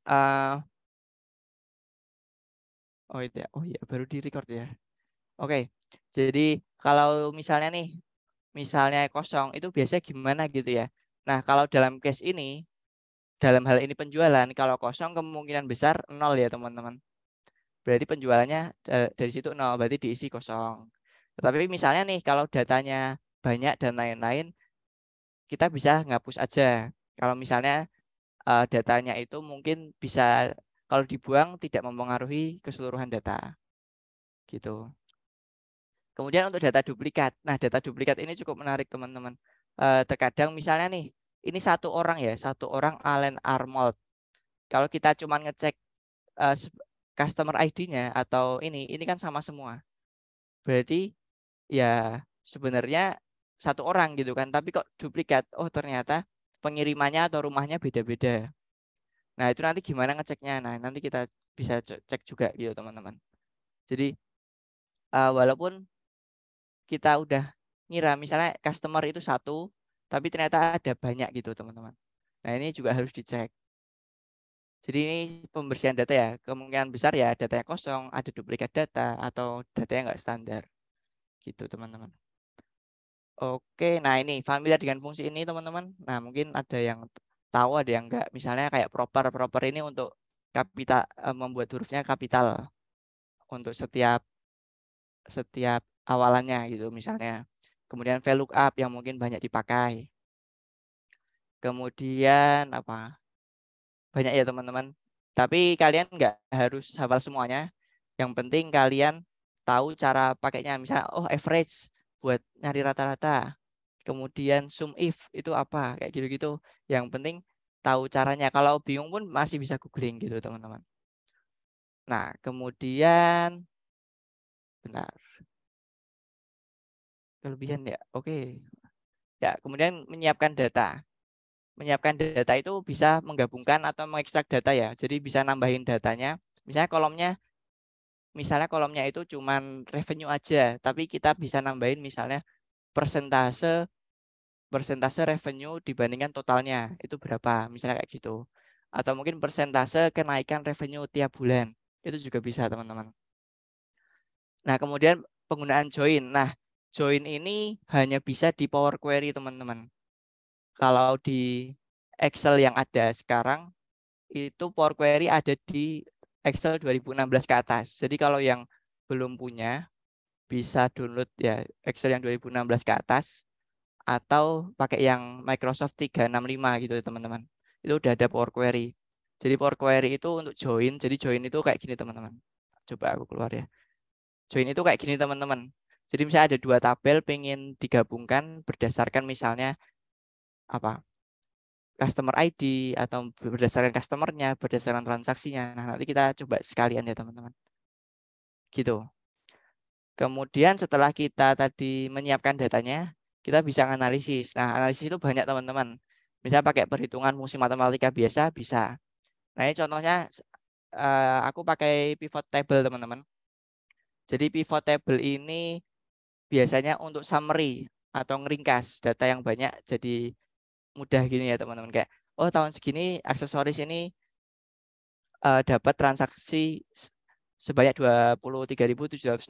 eh oh itu ya. Oh iya, baru di record ya. Oke. Jadi kalau misalnya nih, misalnya kosong itu biasanya gimana gitu ya. Nah, kalau dalam case ini, dalam hal ini penjualan, kalau kosong kemungkinan besar nol ya teman-teman. Berarti penjualannya dari situ nol, berarti diisi kosong. Tetapi misalnya nih, kalau datanya banyak dan lain-lain, kita bisa ngapus aja. Kalau misalnya datanya itu mungkin bisa, kalau dibuang tidak mempengaruhi keseluruhan data gitu. Kemudian untuk data duplikat. Nah, data duplikat ini cukup menarik teman-teman. Terkadang misalnya nih, ini satu orang ya, satu orang Allen Arnold. Kalau kita cuma ngecek uh, customer ID-nya atau ini kan sama semua. Berarti ya sebenarnya satu orang gitu kan, tapi kok duplikat? Oh, ternyata pengirimannya atau rumahnya beda-beda. Nah, itu nanti gimana ngeceknya? Nah, nanti kita bisa cek juga gitu teman-teman. Jadi walaupun kita udah ngira misalnya customer itu satu, tapi ternyata ada banyak gitu teman-teman. Nah, ini juga harus dicek. Jadi ini pembersihan data ya, kemungkinan besar ya datanya kosong, ada duplikat data atau datanya nggak standar gitu teman-teman. Oke, nah ini familiar dengan fungsi ini teman-teman. Nah, mungkin ada yang tahu, ada yang enggak. Misalnya kayak proper ini untuk kapital, membuat hurufnya kapital untuk setiap setiap awalannya gitu misalnya. Kemudian VLOOKUP yang mungkin banyak dipakai. Kemudian apa? Banyak ya teman-teman. Tapi kalian nggak harus hafal semuanya. Yang penting kalian tahu cara pakainya. Misalnya, oh average buat nyari rata-rata. Kemudian sum if itu apa? Kayak gitu-gitu. Yang penting tahu caranya. Kalau bingung pun masih bisa googling gitu teman-teman. Nah, kemudian benar. Kelebihan ya. Oke. Ya, kemudian menyiapkan data. Menyiapkan data itu bisa menggabungkan atau mengekstrak data ya. Jadi bisa nambahin datanya. Misalnya kolomnya itu cuman revenue aja, tapi kita bisa nambahin misalnya persentase persentase revenue dibandingkan totalnya itu berapa, misalnya kayak gitu. Atau mungkin persentase kenaikan revenue tiap bulan. Itu juga bisa, teman-teman. Nah, kemudian penggunaan join. Nah, join ini hanya bisa di Power Query, teman-teman. Kalau di Excel yang ada sekarang, itu Power Query ada di Excel 2016 ke atas. Jadi kalau yang belum punya, bisa download ya Excel yang 2016 ke atas atau pakai yang Microsoft 365 gitu teman-teman. Itu udah ada Power Query. Jadi Power Query itu untuk join. Jadi join itu kayak gini teman-teman. Coba aku keluar ya. Join itu kayak gini teman-teman. Jadi misalnya ada dua tabel pengen digabungkan berdasarkan misalnya apa? Customer ID atau berdasarkan customernya, berdasarkan transaksinya. Nah, nanti kita coba sekalian ya teman-teman. Gitu. Kemudian setelah kita tadi menyiapkan datanya, kita bisa analisis. Nah, analisis itu banyak teman-teman. Misalnya pakai perhitungan fungsi matematika biasa, bisa. Nah, ini contohnya aku pakai pivot table teman-teman. Jadi pivot table ini biasanya untuk summary atau ngeringkas data yang banyak jadi mudah gini ya teman-teman. Kayak, oh tahun segini aksesoris ini dapat transaksi sebanyak $23.766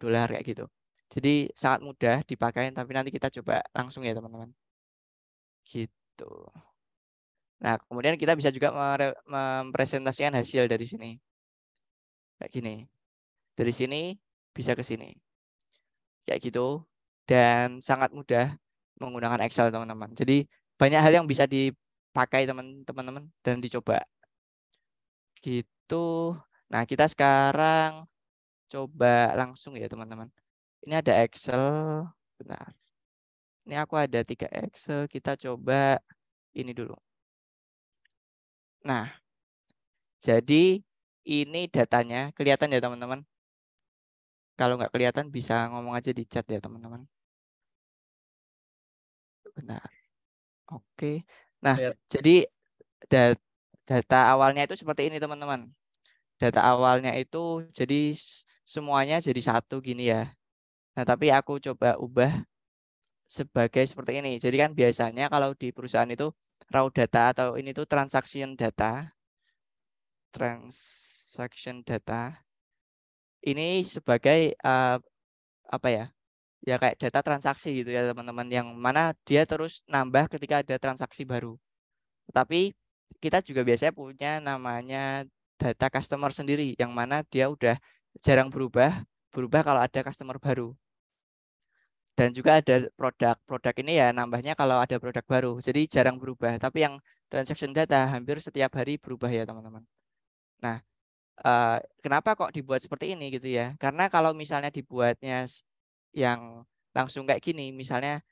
kayak gitu. Jadi sangat mudah dipakai, tapi nanti kita coba langsung ya teman-teman. Gitu. Nah, kemudian kita bisa juga mempresentasikan hasil dari sini. Kayak gini. Dari sini bisa ke sini. Kayak gitu. Dan sangat mudah menggunakan Excel teman-teman. Jadi banyak hal yang bisa dipakai teman-teman dan dicoba. Gitu. Nah, kita sekarang coba langsung ya teman-teman. Ini ada Excel. Benar. Ini aku ada 3 Excel. Kita coba ini dulu. Nah, jadi ini datanya. Kelihatan ya teman-teman. Kalau nggak kelihatan bisa ngomong aja di chat ya teman-teman. Benar. Oke. Nah, Lihat. jadi data awalnya itu seperti ini teman-teman. Data awalnya itu jadi semuanya jadi satu gini ya. Nah, tapi aku coba ubah sebagai seperti ini. Jadi kan biasanya kalau di perusahaan itu raw data atau ini tuh transaction data. transaction data ini sebagai apa ya? Ya kayak data transaksi gitu ya teman-teman, yang mana dia terus nambah ketika ada transaksi baru. Tapi kita juga biasanya punya namanya data customer sendiri, yang mana dia udah jarang berubah kalau ada customer baru. Dan juga ada produk ini ya nambahnya kalau ada produk baru, jadi jarang berubah. Tapi yang transaction data hampir setiap hari berubah ya teman-teman. Nah, kenapa kok dibuat seperti ini gitu ya? Karena kalau misalnya dibuatnya yang langsung kayak gini, misalnya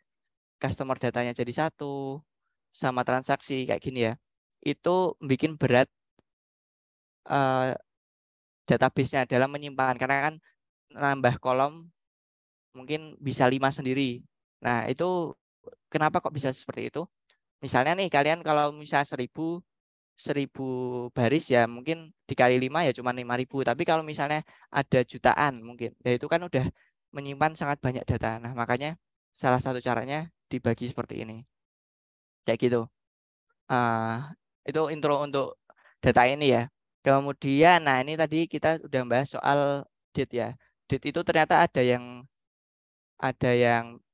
customer datanya jadi satu sama transaksi kayak gini ya, itu bikin berat database-nya dalam menyimpan, karena kan nambah kolom mungkin bisa 5 sendiri. Nah, itu kenapa kok bisa seperti itu? Misalnya nih kalian kalau misalnya 1000 baris ya mungkin dikali 5 ya cuma 5000. Tapi kalau misalnya ada jutaan mungkin, ya itu kan udah menyimpan sangat banyak data. Nah, makanya salah satu caranya dibagi seperti ini. Kayak gitu. Itu intro untuk data ini ya. Kemudian, nah ini tadi kita udah bahas soal date ya. Date itu ternyata ada yang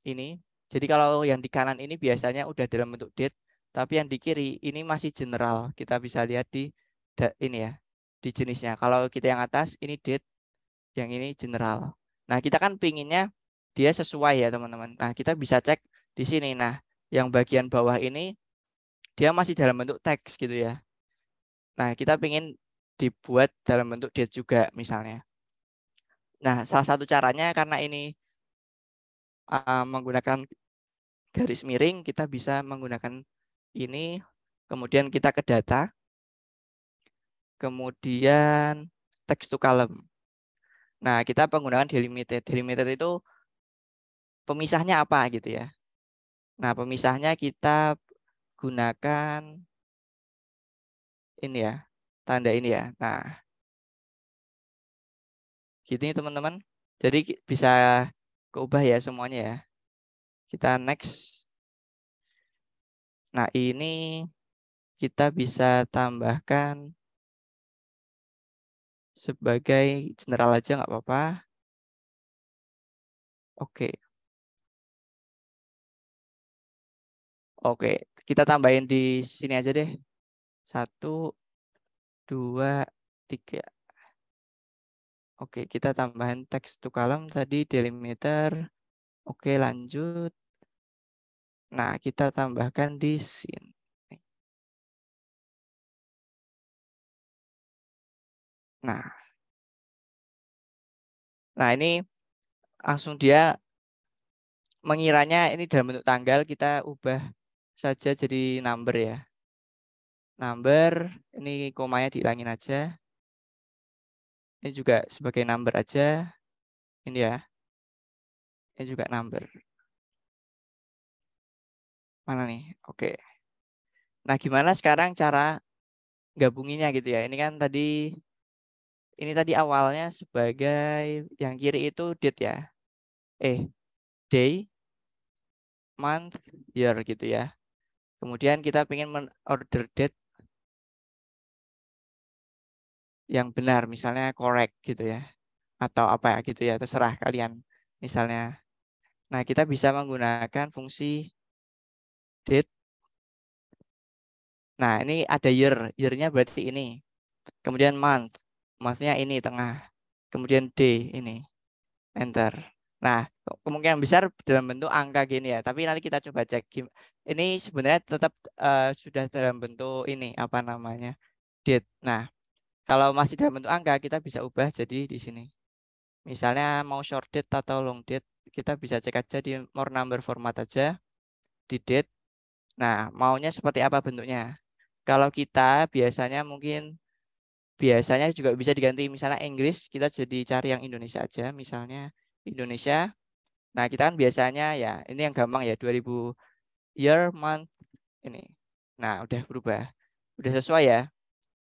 ini. Jadi kalau yang di kanan ini biasanya udah dalam bentuk date, tapi yang di kiri ini masih general. Kita bisa lihat di ini ya, di jenisnya. Kalau kita yang atas ini date, yang ini general. Nah, kita kan pinginnya dia sesuai ya teman-teman. Nah, kita bisa cek di sini. Nah, yang bagian bawah ini dia masih dalam bentuk teks gitu ya. Nah, kita pingin dibuat dalam bentuk date juga misalnya. Nah, salah satu caranya karena ini menggunakan garis miring, kita bisa menggunakan ini, kemudian kita ke data, kemudian text to column. Nah, kita penggunaan delimited. Delimited itu pemisahnya apa gitu ya. Nah, pemisahnya kita gunakan ini ya, tanda ini ya. Nah, gini teman-teman. Jadi bisa keubah ya semuanya ya. Kita next. Nah, ini kita bisa tambahkan sebagai general aja nggak apa-apa. Oke. Oke, kita tambahin di sini aja deh. 1, 2, 3. Oke, kita tambahin text to column tadi delimiter. Oke, lanjut. Nah, kita tambahkan di sini. Nah, ini langsung dia mengiranya ini dalam bentuk tanggal, kita ubah saja jadi number ya. Number, ini komanya dihilangin aja. Ini juga sebagai number aja. Ini ya. Ini juga number. Mana nih? Oke. Nah, gimana sekarang cara gabunginnya gitu ya. Ini tadi awalnya sebagai yang kiri itu date ya. Day, month, year gitu ya. Kemudian kita pengen order date yang benar, misalnya correct gitu ya. Atau apa ya gitu ya, terserah kalian. Misalnya. Nah, kita bisa menggunakan fungsi date. Nah, ini ada year. Year-nya berarti ini. Kemudian month. Month-nya ini tengah. Kemudian day ini. Enter. Nah, kemungkinan besar dalam bentuk angka gini ya. Tapi nanti kita coba cek. Ini sebenarnya tetap sudah dalam bentuk ini. Apa namanya? Date. Nah, kalau masih dalam bentuk angka, kita bisa ubah jadi di sini. Misalnya mau short date atau long date, kita bisa cek aja di more number format aja. Di date. Nah, maunya seperti apa bentuknya? Kalau kita biasanya juga bisa diganti, misalnya Inggris, kita jadi cari yang Indonesia aja, misalnya Indonesia. Nah, kita kan biasanya ya, ini yang gampang ya, 2000 year, month, ini. Nah, udah berubah. Udah sesuai ya,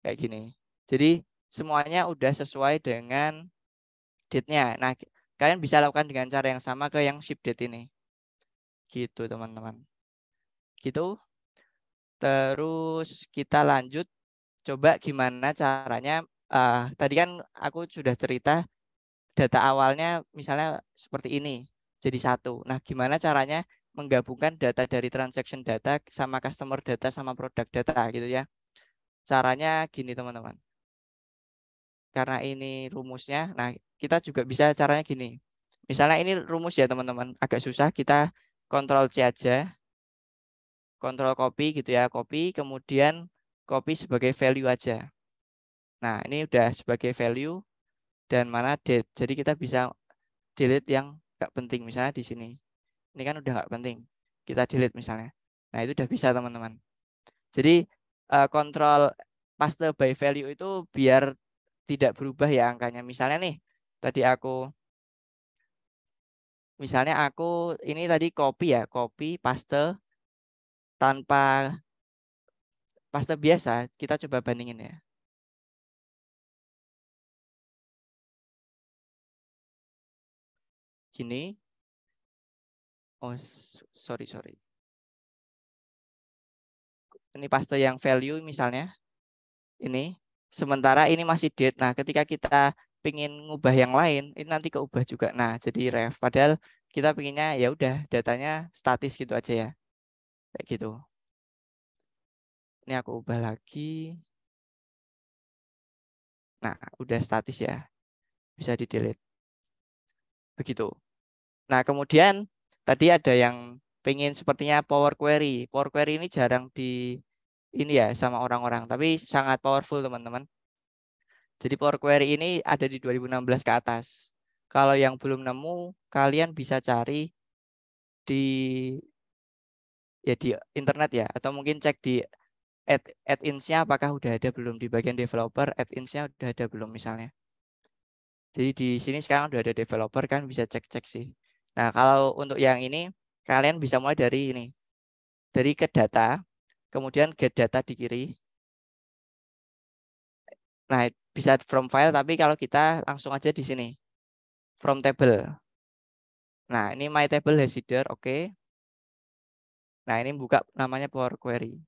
kayak gini. Jadi, semuanya udah sesuai dengan date-nya. Nah, kalian bisa lakukan dengan cara yang sama ke yang ship date ini. Gitu, teman-teman. Gitu. Terus kita lanjut coba gimana caranya, tadi kan aku sudah cerita data awalnya misalnya seperti ini, jadi satu. Nah, gimana caranya menggabungkan data dari transaction data sama customer data sama product data gitu ya. Caranya gini teman-teman. Karena ini rumusnya, nah kita juga bisa caranya gini. Misalnya ini rumus ya teman-teman, agak susah, kita Ctrl C aja, Ctrl copy gitu ya, copy, kemudian copy sebagai value aja. Nah, ini udah sebagai value dan mana date. Jadi kita bisa delete yang nggak penting, misalnya di sini. Ini kan udah nggak penting, kita delete misalnya. Nah, itu udah bisa teman-teman. Jadi kontrol paste by value itu biar tidak berubah ya angkanya. Misalnya nih, tadi misalnya aku ini tadi copy ya, copy paste tanpa paste biasa, kita coba bandingin ya. Gini, oh sorry. Ini paste yang value misalnya, ini. Sementara ini masih date. Nah, ketika kita pingin ngubah yang lain, ini nanti keubah juga. Nah, jadi ref. Padahal kita pinginnya ya udah datanya statis gitu aja ya. Kayak gitu. Ini aku ubah lagi. Nah, udah statis ya. Bisa di delete. Begitu. Nah, kemudian tadi ada yang pengen sepertinya Power Query. Power Query ini jarang di ini ya sama orang-orang, tapi sangat powerful teman-teman. Jadi Power Query ini ada di 2016 ke atas. Kalau yang belum nemu, kalian bisa cari di ya di internet ya, atau mungkin cek di add-ins-nya apakah udah ada belum di bagian developer, add-ins-nya udah ada belum misalnya. Jadi di sini sekarang udah ada developer kan bisa cek-cek sih. Nah, kalau untuk yang ini kalian bisa mulai dari ini. Dari get data, kemudian get data di kiri. Nah, bisa from file tapi kalau kita langsung aja di sini. From table. Nah, ini my table has header, oke. Nah, ini buka namanya Power Query.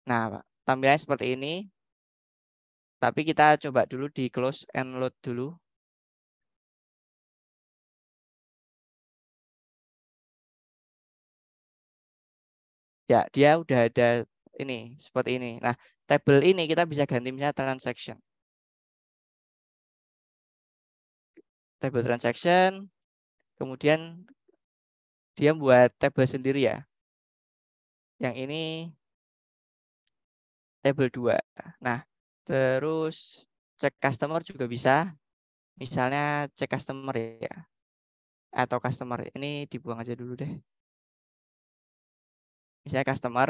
Nah, tampilannya seperti ini. Tapi kita coba dulu di close and load dulu. Ya, dia udah ada ini, seperti ini. Nah, table ini kita bisa ganti misalnya transaction. Table transaction, kemudian dia buat table sendiri ya. Yang ini table 2. Nah, terus cek customer juga bisa. Misalnya cek customer ya. Atau customer ini dibuang aja dulu deh. Misalnya customer.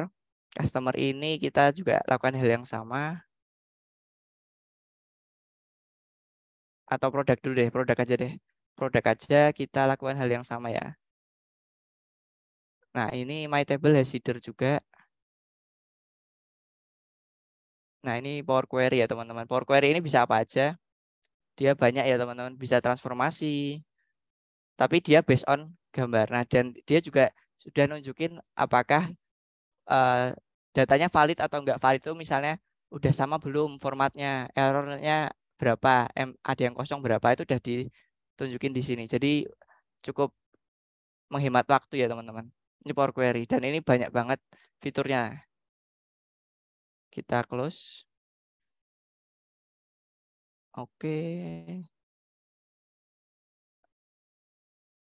Customer ini kita juga lakukan hal yang sama. Atau produk dulu deh, produk aja deh. Produk aja kita lakukan hal yang sama ya. Nah, ini my table has header juga. Nah, ini Power Query ya teman-teman. Power Query ini bisa apa aja. Dia banyak ya teman-teman. Bisa transformasi. Tapi dia based on gambar. Nah, dan dia juga sudah nunjukin apakah uh, datanya valid atau enggak valid itu misalnya udah sama belum formatnya, errornya berapa, ada yang kosong berapa itu udah ditunjukin di sini. Jadi cukup menghemat waktu ya teman-teman. Ini Power Query dan ini banyak banget fiturnya. Kita close. Oke.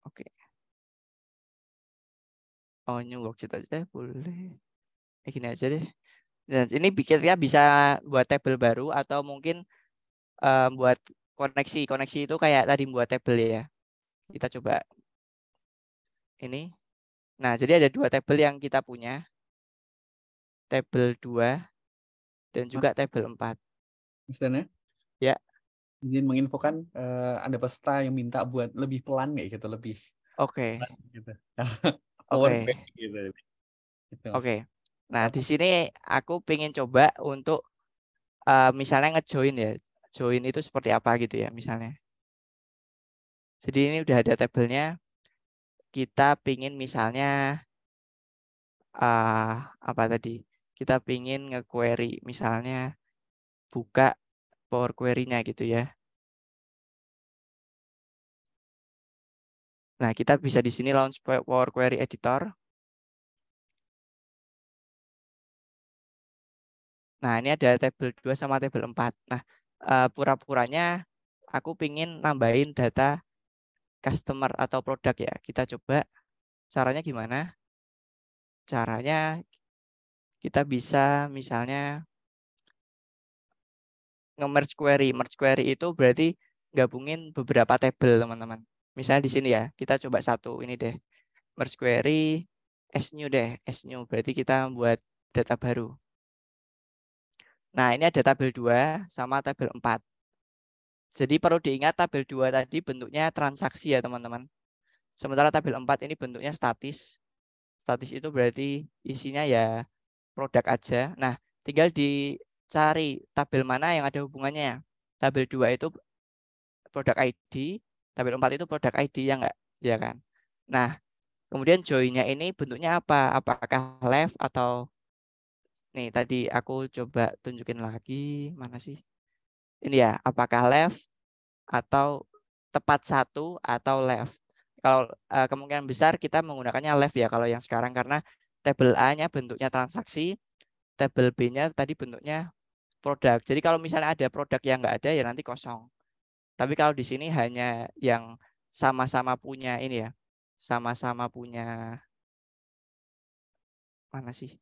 Oke. Oh, new worksheet aja boleh. Gini aja deh. Dan ini bikinnya bisa buat table baru atau mungkin buat koneksi. Koneksi itu kayak tadi buat table ya. Kita coba ini. Nah, jadi ada dua table yang kita punya. Table 2 dan Mas, juga table 4. Mas Dana, Ya, izin menginfokan ada peserta yang minta buat lebih pelan kayak gitu, lebih oke. pelan gitu. Power Oke. bank gitu. Gitu, Mas. Oke. Nah, Apa? di sini aku pengen coba untuk misalnya ngejoin ya. Join itu seperti apa gitu ya misalnya. Jadi ini udah ada tabelnya. Kita pingin misalnya apa tadi? kita pingin nge-query, misalnya buka Power Query-nya gitu ya. Nah, kita bisa di sini launch Power Query Editor. Nah, ini ada tabel 2 sama tabel 4. Nah, pura-puranya aku pingin nambahin data customer atau produk ya. Kita coba caranya gimana? Caranya kita bisa misalnya nge-merge query. Merge query itu berarti gabungin beberapa tabel, teman-teman. Misalnya di sini ya, kita coba satu ini deh. Merge query as new deh, as new. Berarti kita buat data baru. Nah, ini ada tabel 2 sama tabel 4. Jadi perlu diingat tabel 2 tadi bentuknya transaksi ya, teman-teman. Sementara tabel 4 ini bentuknya statis. Statis itu berarti isinya ya produk aja. Nah, tinggal dicari tabel mana yang ada hubungannya. Tabel 2 itu produk ID, tabel 4 itu produk ID ya enggak? Ya kan? Nah, kemudian join-nya ini bentuknya apa? Apakah left atau nih tadi aku coba tunjukin lagi, mana sih? Ini ya, apakah left atau tepat satu atau left. Kalau kemungkinan besar kita menggunakannya left ya kalau yang sekarang, karena tabel A-nya bentuknya transaksi, tabel B-nya tadi bentuknya produk. Jadi kalau misalnya ada produk yang nggak ada ya nanti kosong. Tapi kalau di sini hanya yang sama-sama punya ini ya, sama-sama punya mana sih?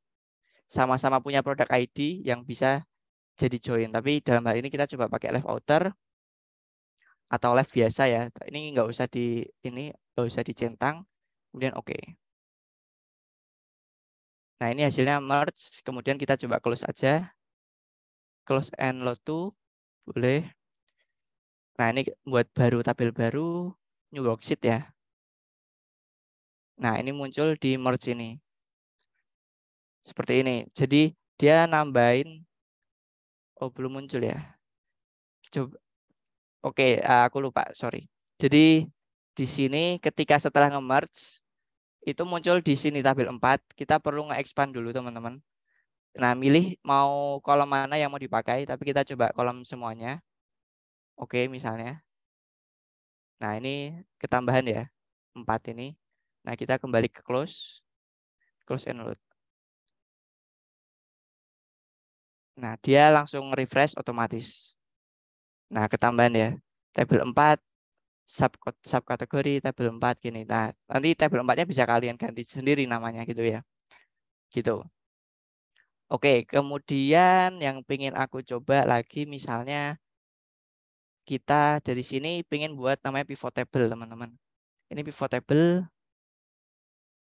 Sama-sama punya produk ID yang bisa jadi join. Tapi dalam hal ini kita coba pakai left outer atau left biasa ya. Ini nggak usah dicentang. Kemudian oke. Nah, ini hasilnya merge. Kemudian kita coba close aja. Close and load to boleh. Nah, ini buat baru tabel baru new worksheet ya. Nah, ini muncul di merge ini. Seperti ini. Jadi dia nambahin, oh belum muncul ya. Coba, oke, aku lupa, sorry. Jadi di sini ketika setelah nge-merge itu muncul di sini tabel 4. Kita perlu nge-expand dulu, teman-teman. Nah, milih mau kolom mana yang mau dipakai, tapi kita coba kolom semuanya. Oke, misalnya. Nah, ini ketambahan ya, 4 ini. Nah, kita kembali ke close and load. Nah, dia langsung refresh otomatis. Nah, ketambahan ya, tabel 4, subkategori tabel 4 gini. Nah, nanti tabel 4-nya bisa kalian ganti sendiri namanya gitu ya. Gitu. Oke, kemudian yang pengen aku coba lagi misalnya kita dari sini pengen buat namanya pivot table, teman-teman. Ini pivot table.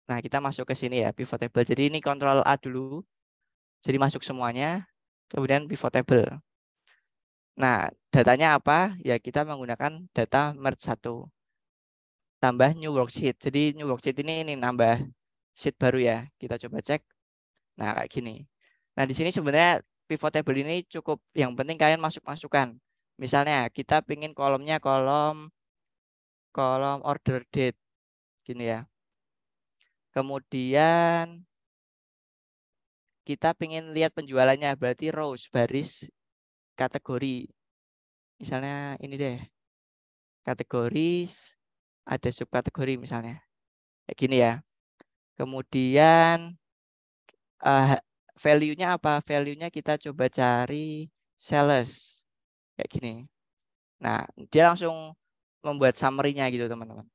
Nah, kita masuk ke sini ya, pivot table. Jadi ini Ctrl A dulu. Jadi masuk semuanya. Kemudian pivot table. Nah, datanya apa? Ya, kita menggunakan data merge 1. Tambah new worksheet. Jadi new worksheet ini nambah sheet baru ya. Kita coba cek. Nah, kayak gini. Nah, di sini sebenarnya pivot table ini cukup, yang penting kalian masuk-masukkan. Misalnya kita pingin kolomnya kolom order date gini ya. Kemudian kita pingin lihat penjualannya, berarti rows, baris kategori. Misalnya ini deh. Kategori, ada subkategori misalnya. Kayak gini ya. Kemudian value-nya apa? Value-nya kita coba cari sales. Kayak gini. Nah, dia langsung membuat summary-nya gitu, teman-teman.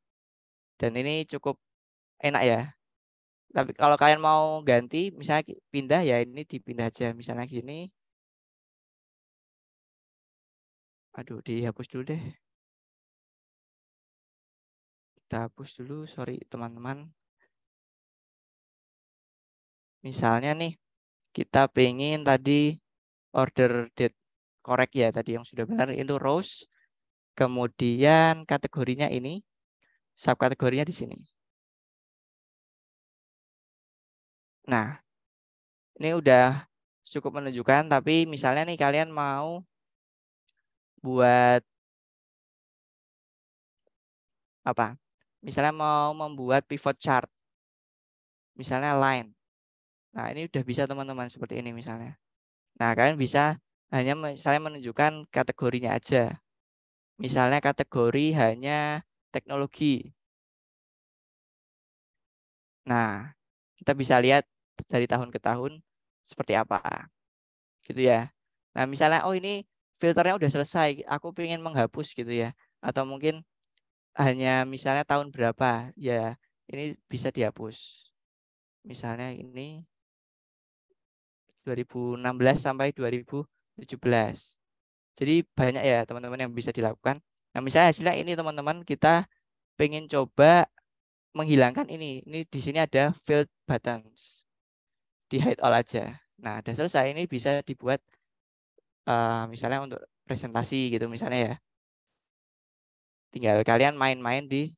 Dan ini cukup enak ya. Tapi kalau kalian mau ganti, misalnya pindah ya, ini dipindah aja. Misalnya gini. Aduh, dihapus dulu deh. Kita hapus dulu, sorry teman-teman. Misalnya nih, kita pengen tadi order date correct ya, tadi yang sudah benar itu rows. Kemudian kategorinya ini, subkategorinya di sini. Nah, ini udah cukup menunjukkan, tapi misalnya nih kalian mau buat apa? Misalnya mau membuat pivot chart. Misalnya line. Nah, ini udah bisa teman-teman seperti ini misalnya. Nah, kalian bisa hanya misalnya menunjukkan kategorinya aja. Misalnya kategori hanya teknologi. Nah, kita bisa lihat dari tahun ke tahun seperti apa. Gitu ya. Nah, misalnya oh ini filternya udah selesai, aku pengen menghapus gitu ya. Atau mungkin hanya misalnya tahun berapa, ya ini bisa dihapus. Misalnya ini 2016 sampai 2017. Jadi banyak ya teman-teman yang bisa dilakukan. Nah, misalnya hasilnya ini teman-teman, kita pengen coba menghilangkan ini. Ini di sini ada field buttons. Di hide all aja. Nah, udah selesai, ini bisa dibuat misalnya untuk presentasi gitu misalnya ya. Tinggal kalian main-main di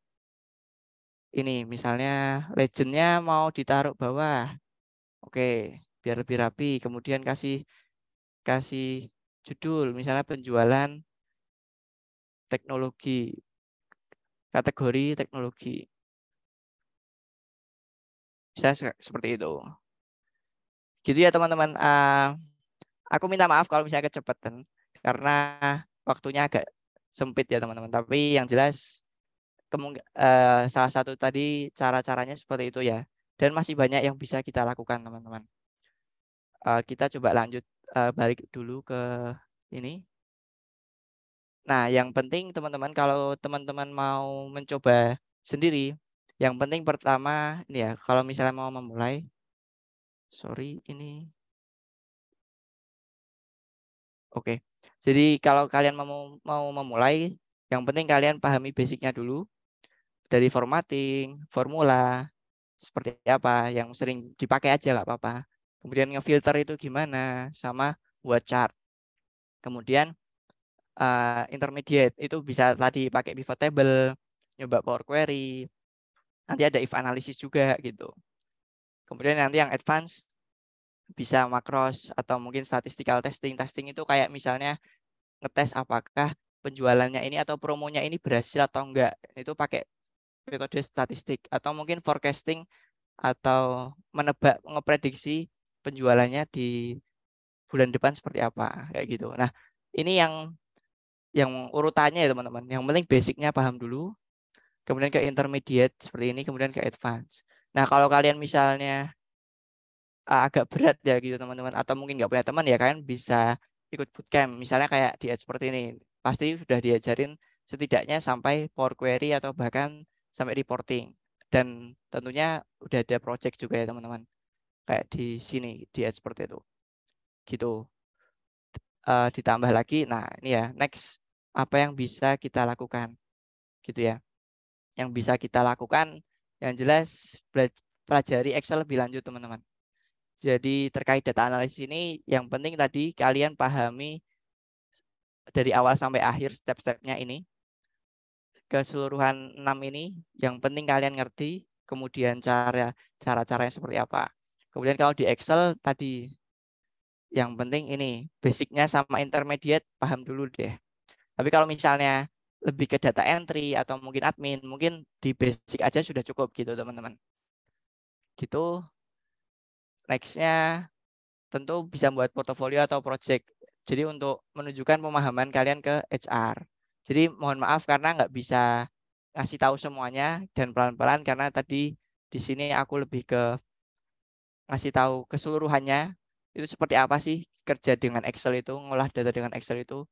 ini, misalnya legendnya mau ditaruh bawah. Oke, biar lebih rapi. Kemudian kasih kasih judul, misalnya penjualan teknologi, kategori teknologi. Bisa seperti itu. Gitu ya teman-teman. Aku minta maaf kalau misalnya kecepatan karena waktunya agak sempit ya teman-teman. Tapi yang jelas salah satu tadi cara-caranya seperti itu ya. Dan masih banyak yang bisa kita lakukan teman-teman. Kita coba lanjut balik dulu ke ini. Nah, yang penting teman-teman kalau teman-teman mau mencoba sendiri, yang penting pertama ini ya, kalau misalnya mau memulai, sorry ini, oke. Jadi kalau kalian mau memulai, yang penting kalian pahami basicnya dulu dari formatting, formula, seperti apa, yang sering dipakai aja nggak apa-apa. Kemudian ngefilter itu gimana, sama buat chart. Kemudian intermediate itu bisa tadi pakai pivot table, nyoba Power Query, nanti ada if analysis juga gitu. Kemudian nanti yang advance bisa macros atau mungkin statistical testing. Testing itu kayak misalnya ngetes apakah penjualannya ini atau promonya ini berhasil atau enggak. Itu pakai metode statistik atau mungkin forecasting atau menebak, ngeprediksi penjualannya di bulan depan seperti apa kayak gitu. Nah, ini yang urutannya ya teman-teman. Yang penting basicnya paham dulu, kemudian ke intermediate seperti ini, kemudian ke advance. Nah, kalau kalian misalnya agak berat ya gitu teman-teman, atau mungkin nggak punya teman ya kalian bisa ikut bootcamp. Misalnya kayak di seperti ini, pasti sudah diajarin setidaknya sampai Power Query atau bahkan sampai reporting. Dan tentunya udah ada project juga ya teman-teman. Kayak di sini di seperti itu. Gitu. Ditambah lagi, nah ini ya next apa yang bisa kita lakukan gitu ya. Yang bisa kita lakukan yang jelas pelajari Excel lebih lanjut teman-teman. Jadi terkait data analisis ini yang penting tadi kalian pahami dari awal sampai akhir step-stepnya ini. Keseluruhan 6 ini yang penting kalian ngerti, kemudian cara-caranya seperti apa. Kemudian kalau di Excel tadi yang penting ini basicnya sama intermediate paham dulu deh. Tapi kalau misalnya lebih ke data entry atau mungkin admin, mungkin di basic aja sudah cukup gitu teman-teman. Gitu. Nextnya tentu bisa buat portofolio atau project. Jadi untuk menunjukkan pemahaman kalian ke HR. Jadi mohon maaf karena nggak bisa ngasih tahu semuanya dan pelan-pelan karena tadi di sini aku lebih ke ngasih tahu keseluruhannya itu seperti apa sih kerja dengan Excel itu, ngolah data dengan Excel itu.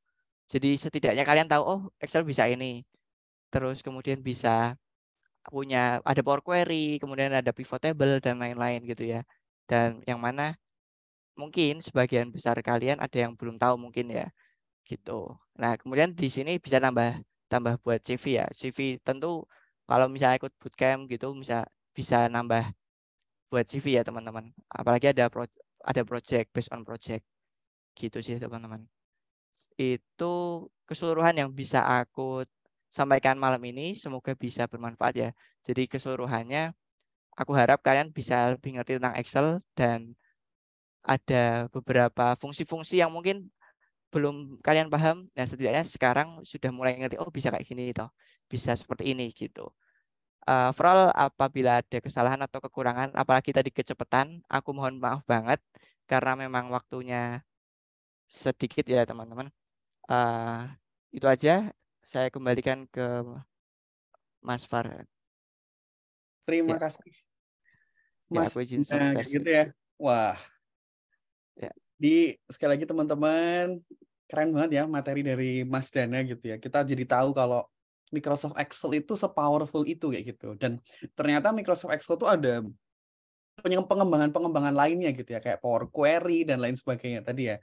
Jadi setidaknya kalian tahu oh Excel bisa ini. Terus kemudian bisa punya ada Power Query, kemudian ada pivot table dan lain-lain gitu ya. Dan yang mana mungkin sebagian besar kalian ada yang belum tahu mungkin ya gitu. Nah, kemudian di sini bisa tambah buat CV ya. CV tentu kalau misalnya ikut bootcamp gitu bisa nambah buat CV ya teman-teman. Apalagi ada project based on project gitu sih teman-teman. Itu keseluruhan yang bisa aku sampaikan malam ini, semoga bisa bermanfaat ya. Jadi keseluruhannya aku harap kalian bisa lebih ngerti tentang Excel dan ada beberapa fungsi-fungsi yang mungkin belum kalian paham. Nah, setidaknya sekarang sudah mulai ngerti, oh bisa kayak gini toh. Bisa seperti ini gitu. Overall, apabila ada kesalahan atau kekurangan, apalagi tadi kecepatan, aku mohon maaf banget karena memang waktunya sedikit ya teman-teman. Eh, itu aja. Saya kembalikan ke Mas Farhan. Terima Ya, kasih ya Mas aku izin stop Dina, share kayak gitu screen. ya. Wah, Ya, di sekali lagi teman-teman, keren banget ya materi dari Mas Dana gitu ya. Kita jadi tahu kalau Microsoft Excel itu se-powerful itu kayak gitu. Dan ternyata Microsoft Excel itu ada pengembangan-pengembangan lainnya gitu ya, kayak Power Query dan lain sebagainya tadi ya.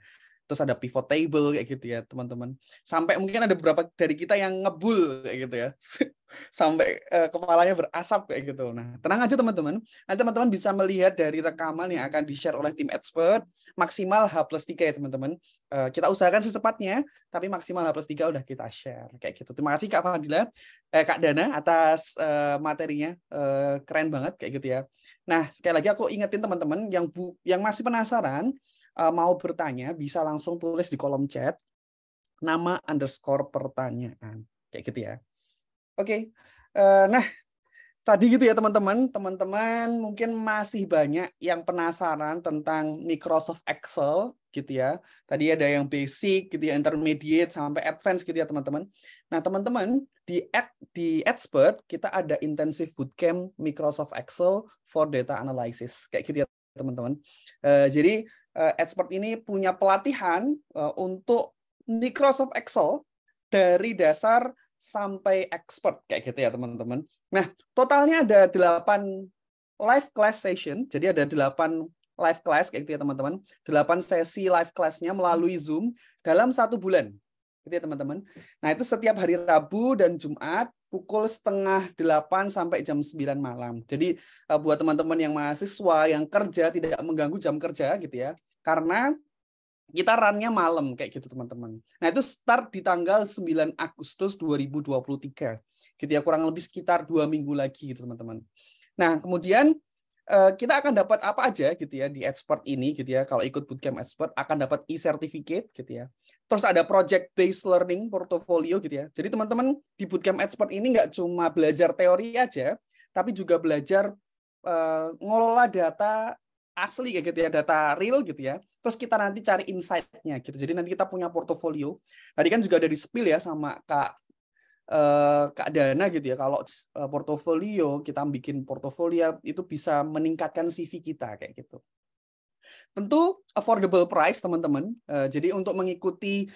Terus ada pivot table kayak gitu ya, teman-teman. Sampai mungkin ada beberapa dari kita yang ngebul kayak gitu ya. Sampai kepalanya berasap kayak gitu. Nah, tenang aja teman-teman. Nanti teman-teman bisa melihat dari rekaman yang akan di-share oleh tim expert maksimal H+3 ya, teman-teman. Kita usahakan secepatnya, tapi maksimal H+3 udah kita share kayak gitu. Terima kasih Kak Fadila, Kak Dana atas materinya. Keren banget kayak gitu ya. Nah, sekali lagi aku ingetin teman-teman yang masih penasaran mau bertanya bisa langsung tulis di kolom chat nama _ pertanyaan kayak gitu ya. Oke. Nah, tadi gitu ya teman-teman mungkin masih banyak yang penasaran tentang Microsoft Excel gitu ya. Tadi ada yang basic gitu ya, intermediate sampai advance gitu ya teman-teman. Nah, teman-teman di Expert kita ada intensive bootcamp Microsoft Excel for data analysis kayak gitu ya teman-teman. Jadi Expert ini punya pelatihan untuk Microsoft Excel dari dasar sampai expert kayak gitu ya teman-teman. Nah, totalnya ada 8 live class session. Jadi ada 8 live class kayak gitu ya teman-teman. 8 sesi live class-nya melalui Zoom dalam 1 bulan. Gitu ya teman-teman. Nah, itu setiap hari Rabu dan Jumat pukul 7:30 sampai jam 9 malam. Jadi buat teman-teman yang mahasiswa yang kerja tidak mengganggu jam kerja gitu ya. Karena kita run-nya malam kayak gitu teman-teman. Nah, itu start di tanggal 9 Agustus 2023. Gitu ya, kurang lebih sekitar 2 minggu lagi gitu teman-teman. Nah, kemudian kita akan dapat apa aja gitu ya di Expert ini gitu ya. Kalau ikut bootcamp Expert akan dapat e-certificate gitu ya. Terus ada project based learning portfolio gitu ya. Jadi teman-teman di bootcamp Expert ini nggak cuma belajar teori aja, tapi juga belajar ngelola data asli kayak gitu ya, data real gitu ya. Terus kita nanti cari insight-nya gitu. Jadi nanti kita punya portofolio. Tadi kan juga ada di spill ya sama Kak Dana gitu ya. Kalau portofolio, kita bikin portofolio itu bisa meningkatkan CV kita kayak gitu. Tentu affordable price teman-teman. Jadi untuk mengikuti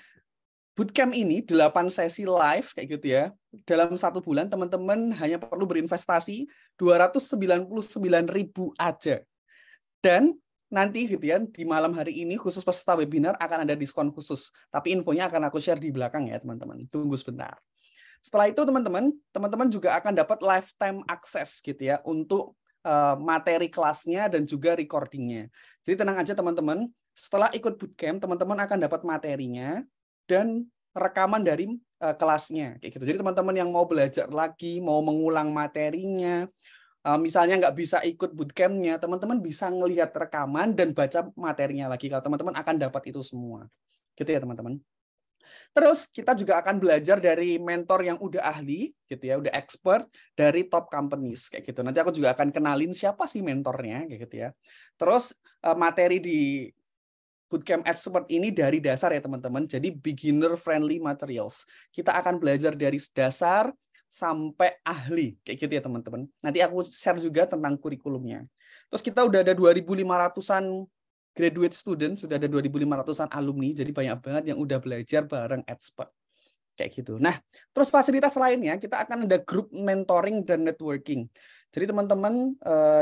bootcamp ini 8 sesi live kayak gitu ya. Dalam 1 bulan teman-teman hanya perlu berinvestasi 299.000 aja. Dan nanti gitu ya di malam hari ini khusus peserta webinar akan ada diskon khusus. Tapi infonya akan aku share di belakang ya teman-teman. Tunggu sebentar. Setelah itu teman-teman juga akan dapat lifetime access gitu ya untuk materi kelasnya dan juga recordingnya. Jadi tenang aja teman-teman. Setelah ikut bootcamp teman-teman akan dapat materinya dan rekaman dari kelasnya kayak gitu. Jadi teman-teman yang mau belajar lagi, mau mengulang materinya, misalnya nggak bisa ikut bootcamp-nya, teman-teman bisa ngelihat rekaman dan baca materinya lagi. Kalau teman-teman akan dapat itu semua. Gitu ya, teman-teman. Terus kita juga akan belajar dari mentor yang udah ahli, gitu ya, udah expert dari top companies kayak gitu. Nanti aku juga akan kenalin siapa sih mentornya, kayak gitu ya. Terus materi di bootcamp expert ini dari dasar ya teman-teman. Jadi beginner friendly materials. Kita akan belajar dari dasar sampai ahli kayak gitu ya teman-teman. Nanti aku share juga tentang kurikulumnya. Terus kita udah ada 2.500-an graduate student, sudah ada 2.500-an alumni, jadi banyak banget yang udah belajar bareng expert kayak gitu. Nah, terus fasilitas lainnya kita akan ada grup mentoring dan networking. Jadi teman-teman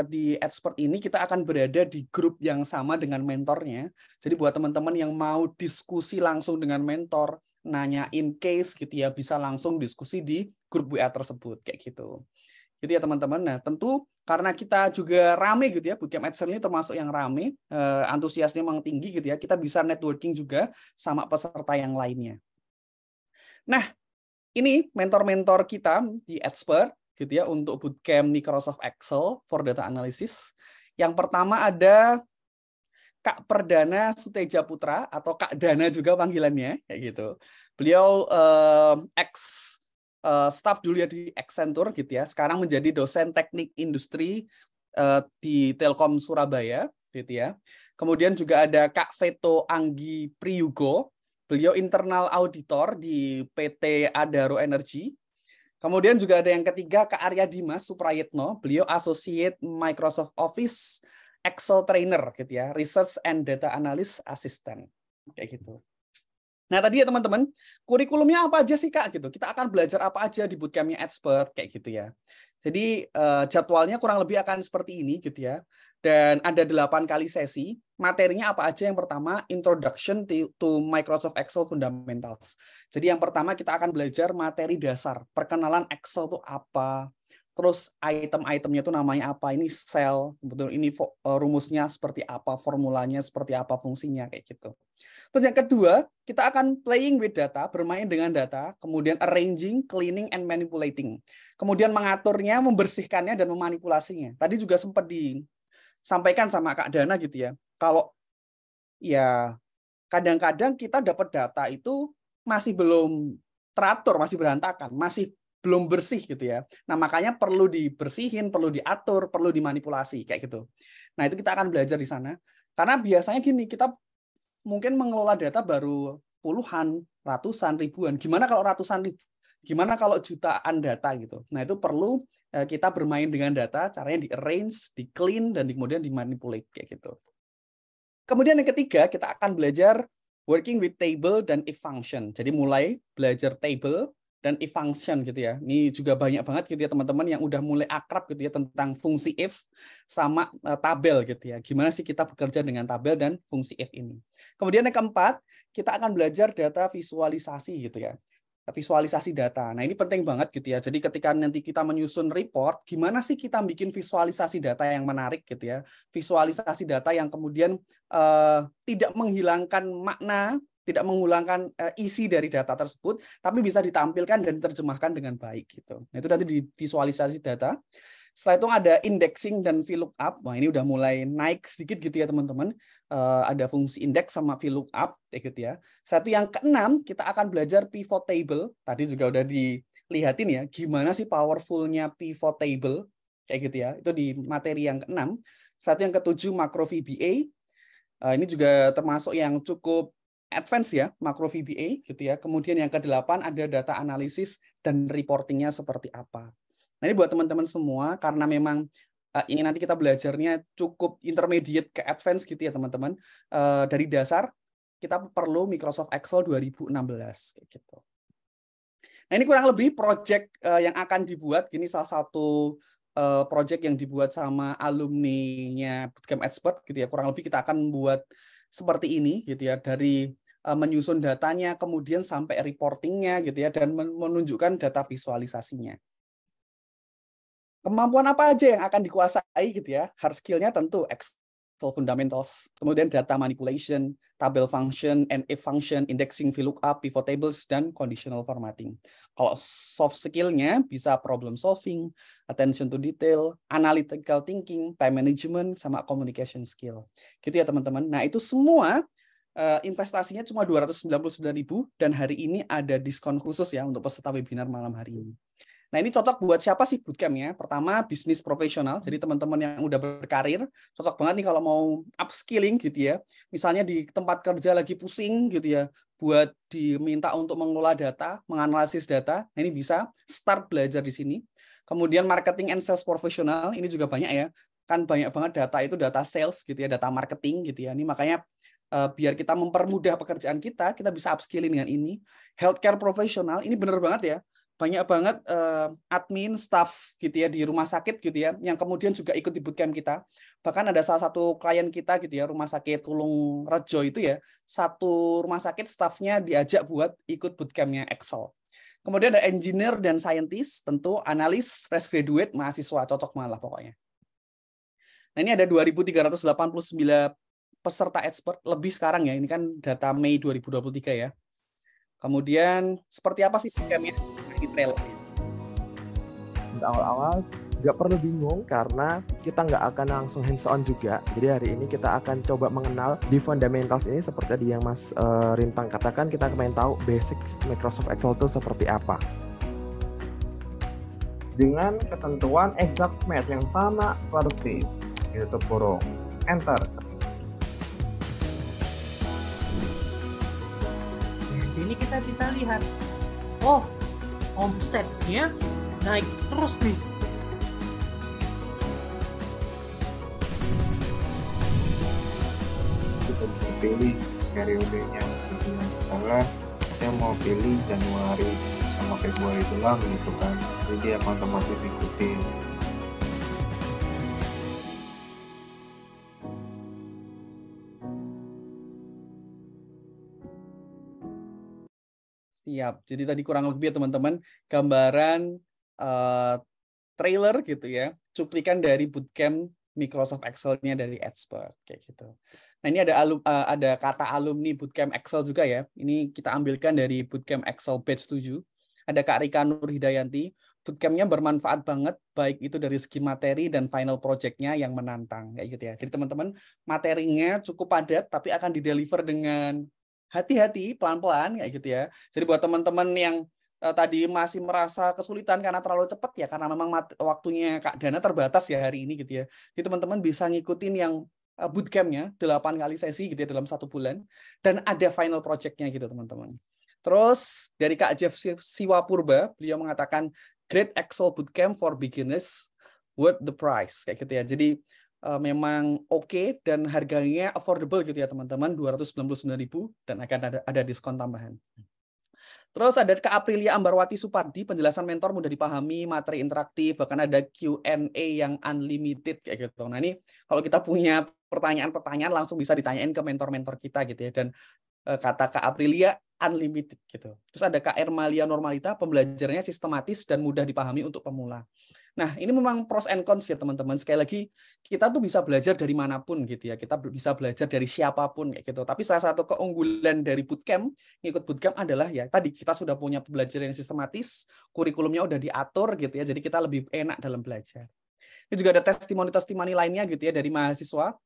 di expert ini kita akan berada di grup yang sama dengan mentornya. Jadi buat teman-teman yang mau diskusi langsung dengan mentor, nanyain case gitu ya, bisa langsung diskusi di grup WA tersebut kayak gitu. Gitu ya teman-teman. Nah, tentu karena kita juga rame gitu ya, bootcamp Excel ini termasuk yang rame, antusiasnya memang tinggi gitu ya, kita bisa networking juga sama peserta yang lainnya. Nah, ini mentor-mentor kita di Expert gitu ya untuk bootcamp Microsoft Excel for data analysis. Yang pertama ada Kak Perdana Suteja Putra atau Kak Dana juga panggilannya kayak gitu. Beliau ex staff dulu ya di Accenture gitu ya, sekarang menjadi dosen teknik industri di Telkom Surabaya gitu ya. Kemudian juga ada Kak Veto Anggi Priyugo, beliau internal auditor di PT Adaro Energy. Kemudian juga ada yang ketiga Kak Arya Dimas Suprayitno, beliau Associate Microsoft Office Excel Trainer gitu ya, Research and Data Analyst Assistant kayak gitu. Nah tadi ya teman-teman, kurikulumnya apa aja sih Kak gitu? Kita akan belajar apa aja di bootcampnya Expert kayak gitu ya. Jadi jadwalnya kurang lebih akan seperti ini gitu ya. Dan ada 8 kali sesi. Materinya apa aja? Yang pertama, Introduction to Microsoft Excel Fundamentals. Jadi yang pertama kita akan belajar materi dasar, perkenalan Excel itu apa, terus item-itemnya itu namanya apa, ini cell, betul ini rumusnya seperti apa, formulanya seperti apa, fungsinya kayak gitu. Terus yang kedua, kita akan playing with data, bermain dengan data, kemudian arranging, cleaning, and manipulating. Kemudian mengaturnya, membersihkannya, dan memanipulasinya. Tadi juga sempat disampaikan sama Kak Dana gitu ya, kalau ya kadang-kadang kita dapat data itu masih belum teratur, masih berantakan, masih belum bersih gitu ya. Nah, makanya perlu dibersihin, perlu diatur, perlu dimanipulasi kayak gitu. Nah, itu kita akan belajar di sana. Karena biasanya gini, kita mungkin mengelola data baru puluhan, ratusan, ribuan. Gimana kalau ratusan ribu? Gimana kalau jutaan data gitu? Nah, itu perlu kita bermain dengan data, caranya di-arrange, di-clean, dan kemudian dimanipulate kayak gitu. Kemudian yang ketiga, kita akan belajar working with table dan if function. Jadi mulai belajar table dan if function gitu ya. Ini juga banyak banget gitu ya teman-teman yang udah mulai akrab gitu ya tentang fungsi if sama tabel gitu ya. Gimana sih kita bekerja dengan tabel dan fungsi if ini. Kemudian yang keempat, kita akan belajar data visualisasi gitu ya. Visualisasi data. Nah, ini penting banget gitu ya. Jadi ketika nanti kita menyusun report, gimana sih kita bikin visualisasi data yang menarik gitu ya. Visualisasi data yang kemudian tidak menghilangkan makna, tidak menghilangkan isi dari data tersebut, tapi bisa ditampilkan dan diterjemahkan dengan baik gitu. Nah, itu nanti di visualisasi data. Setelah itu ada indexing dan VLOOKUP. Wah, ini udah mulai naik sedikit gitu ya teman-teman. Ada fungsi index sama VLOOKUP kayak gitu ya. Satu yang keenam, kita akan belajar pivot table. Tadi juga udah dilihatin ya, gimana sih powerful-nya pivot table kayak gitu ya. Itu di materi yang keenam. Satu yang ketujuh, makro VBA. Ini juga termasuk yang cukup advance ya, makro VBA gitu ya. Kemudian yang kedelapan ada data analisis dan reportingnya seperti apa. Nah, ini buat teman-teman semua, karena memang ini nanti kita belajarnya cukup intermediate ke advance gitu ya teman-teman. Dari dasar, kita perlu Microsoft Excel 2016. Kayak gitu. Nah, ini kurang lebih project yang akan dibuat. Ini salah satu project yang dibuat sama alumni-nya Bootcamp Expert gitu ya. Kurang lebih kita akan membuat seperti ini gitu ya, dari menyusun datanya, kemudian sampai reportingnya gitu ya, dan menunjukkan data visualisasinya. Kemampuan apa aja yang akan dikuasai gitu ya? Hard skill-nya tentu Excel fundamentals, kemudian data manipulation, tabel function, and if function, indexing, VLOOKUP, pivot tables, dan conditional formatting. Kalau soft skill-nya bisa problem solving, attention to detail, analytical thinking, time management, sama communication skill. Gitu ya teman-teman. Nah, itu semua investasinya cuma 299.000 dan hari ini ada diskon khusus ya untuk peserta webinar malam hari ini. Nah, ini cocok buat siapa sih bootcampnya? Pertama, bisnis profesional. Jadi teman-teman yang udah berkarir, cocok banget nih kalau mau upskilling gitu ya. Misalnya di tempat kerja lagi pusing gitu ya, buat diminta untuk mengelola data, menganalisis data. Nah, ini bisa start belajar di sini. Kemudian marketing and sales profesional, ini juga banyak ya. Kan banyak banget data itu data sales gitu ya, data marketing gitu ya. Ini makanya biar kita mempermudah pekerjaan kita bisa upskilling dengan ini. Healthcare profesional, ini bener banget ya. Banyak banget admin, staff gitu ya di rumah sakit gitu ya, yang kemudian juga ikut di bootcamp kita. Bahkan ada salah satu klien kita gitu ya, Rumah Sakit Tulung Rejo itu ya, satu rumah sakit staffnya diajak buat ikut bootcampnya Excel. Kemudian ada engineer dan scientist, tentu analis, fresh graduate, mahasiswa, cocok malah pokoknya. Nah, ini ada 2.389 peserta expert, lebih sekarang ya, ini kan data Mei 2023 ya. Kemudian seperti apa sih bootcampnya? Detail. Awal-awal nggak perlu bingung karena kita nggak akan langsung hands on juga. Jadi hari ini kita akan coba mengenal di fundamentals ini seperti tadi yang Mas Rintang katakan, kita pengen tahu basic Microsoft Excel itu seperti apa. dengan ketentuan exact match yang sama persis. Tutup kurung. Enter. Di sini kita bisa lihat, oh, omsetnya naik terus nih. Kita bisa pilih periodenya. Misalnya saya mau pilih Januari sama Februari doang gitu kan, jadi dia otomatis ikutin. Siap. Jadi tadi kurang lebih ya teman-teman gambaran trailer gitu ya, cuplikan dari bootcamp Microsoft Excel-nya dari Expert kayak gitu. Nah, ini ada kata alumni bootcamp Excel juga ya. Ini kita ambilkan dari bootcamp Excel batch 7. Ada Kak Rika Nur Hidayanti. Bootcamp-nya bermanfaat banget, baik itu dari segi materi dan final project-nya yang menantang kayak gitu ya. Jadi teman-teman, materinya cukup padat tapi akan dideliver dengan hati-hati, pelan-pelan kayak gitu ya. Jadi buat teman-teman yang tadi masih merasa kesulitan karena terlalu cepat ya, karena memang waktunya Kak Dana terbatas ya hari ini gitu ya. Jadi teman-teman bisa ngikutin yang bootcamp-nya 8 kali sesi gitu ya dalam 1 bulan, dan ada final project-nya gitu teman-teman. Terus dari Kak Jeff Siwapurba, beliau mengatakan Great Excel Bootcamp for Beginners, worth the price kayak gitu ya. Jadi memang oke dan harganya affordable gitu ya teman-teman, 299.000 dan akan ada diskon tambahan. Terus ada Kak Aprilia Ambarwati Supardi, penjelasan mentor mudah dipahami, materi interaktif, bahkan ada Q&A yang unlimited kayak gitu. Nah, ini kalau kita punya pertanyaan-pertanyaan langsung bisa ditanyain ke mentor-mentor kita gitu ya. Dan kata Kak Aprilia unlimited gitu. Terus ada Kak Ermalia Normalita, pembelajarannya sistematis dan mudah dipahami untuk pemula. Nah, ini memang pros and cons ya teman-teman. Sekali lagi, kita tuh bisa belajar dari manapun gitu ya. Kita bisa belajar dari siapapun kayak gitu. Tapi salah satu keunggulan dari bootcamp, ngikut bootcamp adalah ya tadi kita sudah punya pembelajaran yang sistematis, kurikulumnya udah diatur gitu ya. Jadi kita lebih enak dalam belajar. Ini juga ada testimoni-testimoni lainnya gitu ya dari mahasiswa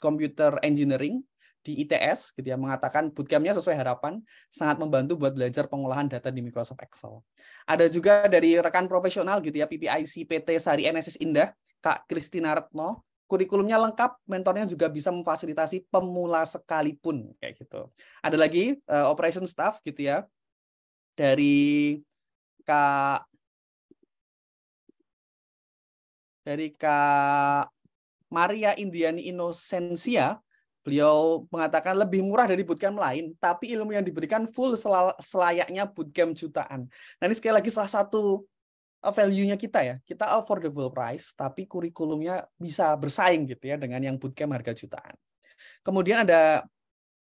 computer engineering di ITS gitu ya, mengatakan bootcamp-nya sesuai harapan, sangat membantu buat belajar pengolahan data di Microsoft Excel. Ada juga dari rekan profesional gitu ya, PPIC PT Sari NSS Indah, Kak Kristina Retno, kurikulumnya lengkap, mentornya juga bisa memfasilitasi pemula sekalipun kayak gitu. Ada lagi operation staff gitu ya, dari Kak Maria Indiani Inosensia. Beliau mengatakan lebih murah dari bootcamp lain, tapi ilmu yang diberikan full selayaknya bootcamp jutaan. Nah, ini sekali lagi salah satu value-nya kita ya. Kita affordable price, tapi kurikulumnya bisa bersaing gitu ya dengan yang bootcamp harga jutaan. Kemudian ada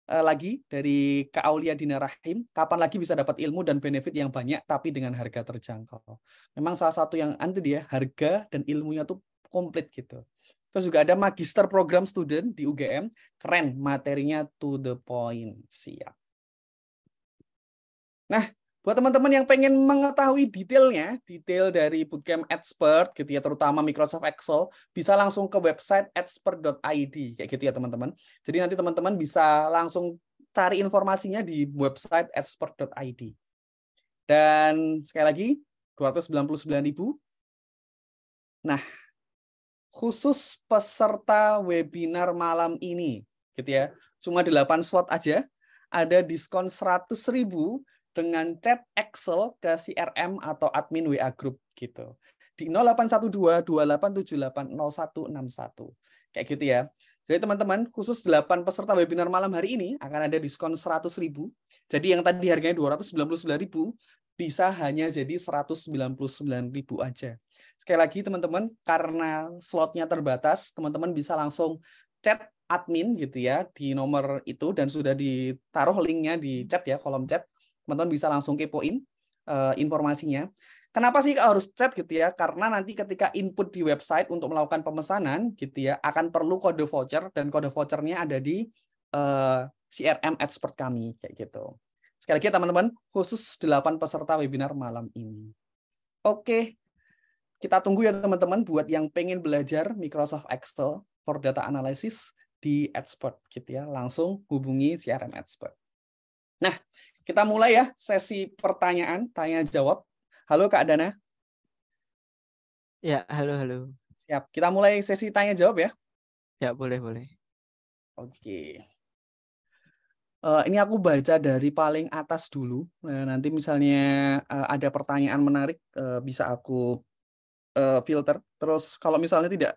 lagi dari Kak Aulia Dina Rahim, kapan lagi bisa dapat ilmu dan benefit yang banyak tapi dengan harga terjangkau. Memang salah satu yang anti dia, harga dan ilmunya tuh komplit gitu. Terus juga ada magister program student di UGM, keren materinya to the point. Siap. Nah, buat teman-teman yang pengen mengetahui detailnya, detail dari bootcamp Expert gitu ya, terutama Microsoft Excel, bisa langsung ke website expert.id kayak gitu ya teman-teman. Jadi nanti teman-teman bisa langsung cari informasinya di website expert.id. Dan sekali lagi 299.000. Nah, khusus peserta webinar malam ini gitu ya, cuma 8 slot aja, ada diskon 100.000 dengan chat Excel ke CRM atau admin WA Group gitu. Di 0812-2878-0161. Kayak gitu ya. Jadi teman-teman, khusus 8 peserta webinar malam hari ini akan ada diskon 100.000. Jadi yang tadi harganya 299.000 bisa hanya jadi 199.000 aja. Sekali lagi teman-teman, karena slotnya terbatas, teman-teman bisa langsung chat admin gitu ya di nomor itu dan sudah ditaruh linknya di chat ya, kolom chat. Teman-teman bisa langsung kepoin informasinya. Kenapa sih harus chat gitu ya? Karena nanti ketika input di website untuk melakukan pemesanan gitu ya, akan perlu kode voucher dan kode vouchernya ada di CRM Expert kami kayak gitu. Sekali lagi teman-teman, khusus 8 peserta webinar malam ini. Oke, kita tunggu ya teman-teman buat yang pengen belajar Microsoft Excel for Data Analysis di Expert gitu ya. Langsung hubungi CRM Expert. Nah, kita mulai ya sesi pertanyaan, tanya jawab. Halo Kak Dana. Ya, halo, halo. Siap. Kita mulai sesi tanya jawab ya. Ya, boleh, boleh. Oke. Ini aku baca dari paling atas dulu. Nanti misalnya ada pertanyaan menarik, bisa aku filter. Terus kalau misalnya tidak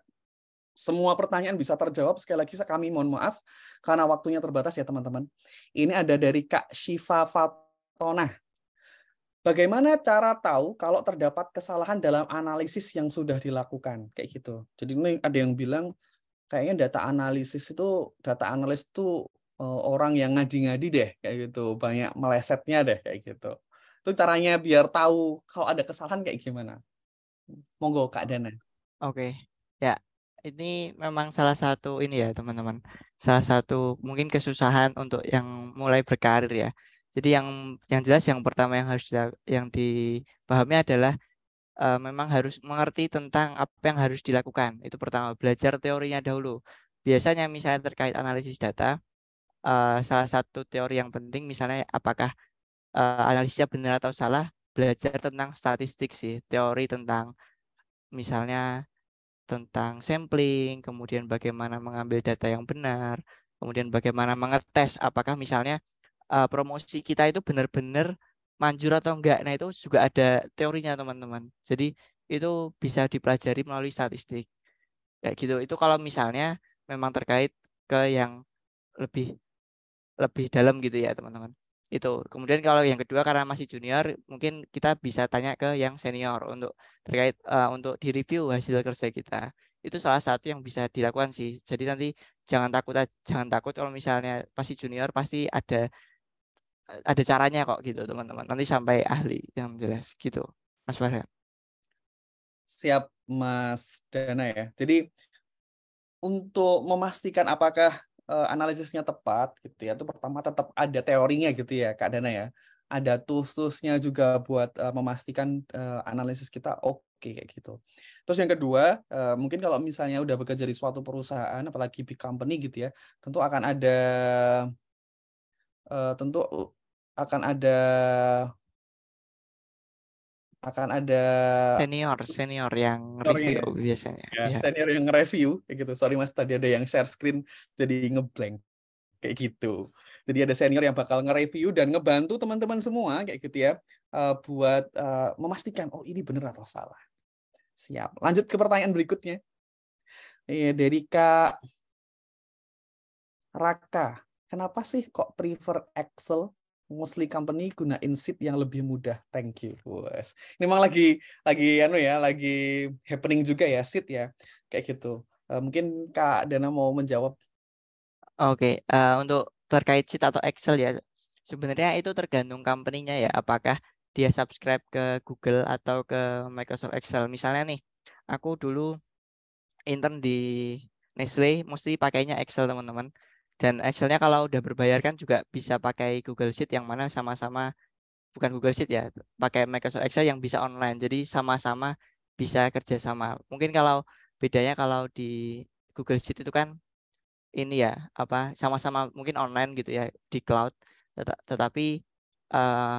semua pertanyaan bisa terjawab, sekali lagi kami mohon maaf karena waktunya terbatas ya teman-teman. Ini ada dari Kak Syifa Fatona. Bagaimana cara tahu kalau terdapat kesalahan dalam analisis yang sudah dilakukan? Kayak gitu. Jadi ini ada yang bilang kayaknya data analis itu orang yang ngadi-ngadi deh kayak gitu, banyak melesetnya deh kayak gitu. Itu caranya biar tahu kalau ada kesalahan kayak gimana. Monggo Kak Dana. Oke. Ya, ini memang salah satu ini ya, teman-teman. Salah satu mungkin kesusahan untuk yang mulai berkarir ya. Jadi yang jelas yang pertama yang dipahami adalah memang harus mengerti tentang apa yang harus dilakukan. Itu pertama, belajar teorinya dahulu. Biasanya misalnya terkait analisis data, salah satu teori yang penting misalnya apakah analisisnya benar atau salah, belajar tentang statistik sih, teori tentang misalnya tentang sampling, kemudian bagaimana mengambil data yang benar, kemudian bagaimana mengetes apakah misalnya promosi kita itu benar-benar manjur atau enggak. Nah, itu juga ada teorinya, teman-teman. Jadi itu bisa dipelajari melalui statistik. Kayak gitu. Itu kalau misalnya memang terkait ke yang lebih lebih dalam gitu ya, teman-teman. Itu. Kemudian kalau yang kedua karena masih junior, mungkin kita bisa tanya ke yang senior untuk terkait untuk direview hasil kerja kita. Itu salah satu yang bisa dilakukan sih. Jadi nanti jangan takut kalau misalnya pasti junior pasti ada caranya kok gitu, teman-teman. Nanti sampai ahli yang jelas gitu, Mas Farhan. Siap Mas Dana ya. Jadi untuk memastikan apakah analisisnya tepat gitu ya, itu pertama tetap ada teorinya gitu ya Kak Dana ya. Ada tools-toolsnya juga buat memastikan analisis kita oke kayak gitu. Terus yang kedua, mungkin kalau misalnya udah bekerja di suatu perusahaan, apalagi big company gitu ya, tentu akan ada tentu akan ada Senior yang seniornya review ya. biasanya Ya, ya. senior yang nge-review kayak gitu. Sorry Mas, tadi ada yang share screen jadi ngeblank kayak gitu. Jadi ada senior yang bakal nge-review dan ngebantu teman-teman semua kayak gitu ya, buat memastikan oh ini benar atau salah. Siap. Lanjut ke pertanyaan berikutnya. Dari Kak Raka. Kenapa sih kok prefer Excel? Mostly company gunain sheet yang lebih mudah. Thank you. Wes. Ini memang lagi happening juga ya sheet ya. Kayak gitu. Mungkin Kak Dana mau menjawab. Oke, untuk terkait sheet atau Excel ya, sebenarnya itu tergantung company-nya ya, apakah dia subscribe ke Google atau ke Microsoft Excel. Misalnya nih, aku dulu intern di Nestle, mesti pakainya Excel, teman-teman. Dan Excelnya kalau udah berbayar kan juga bisa pakai Google Sheet yang mana sama-sama, bukan Google Sheet ya, pakai Microsoft Excel yang bisa online. Jadi sama-sama bisa kerja sama. Mungkin kalau bedanya kalau di Google Sheet itu kan ini ya apa sama-sama mungkin online gitu ya di cloud, tetapi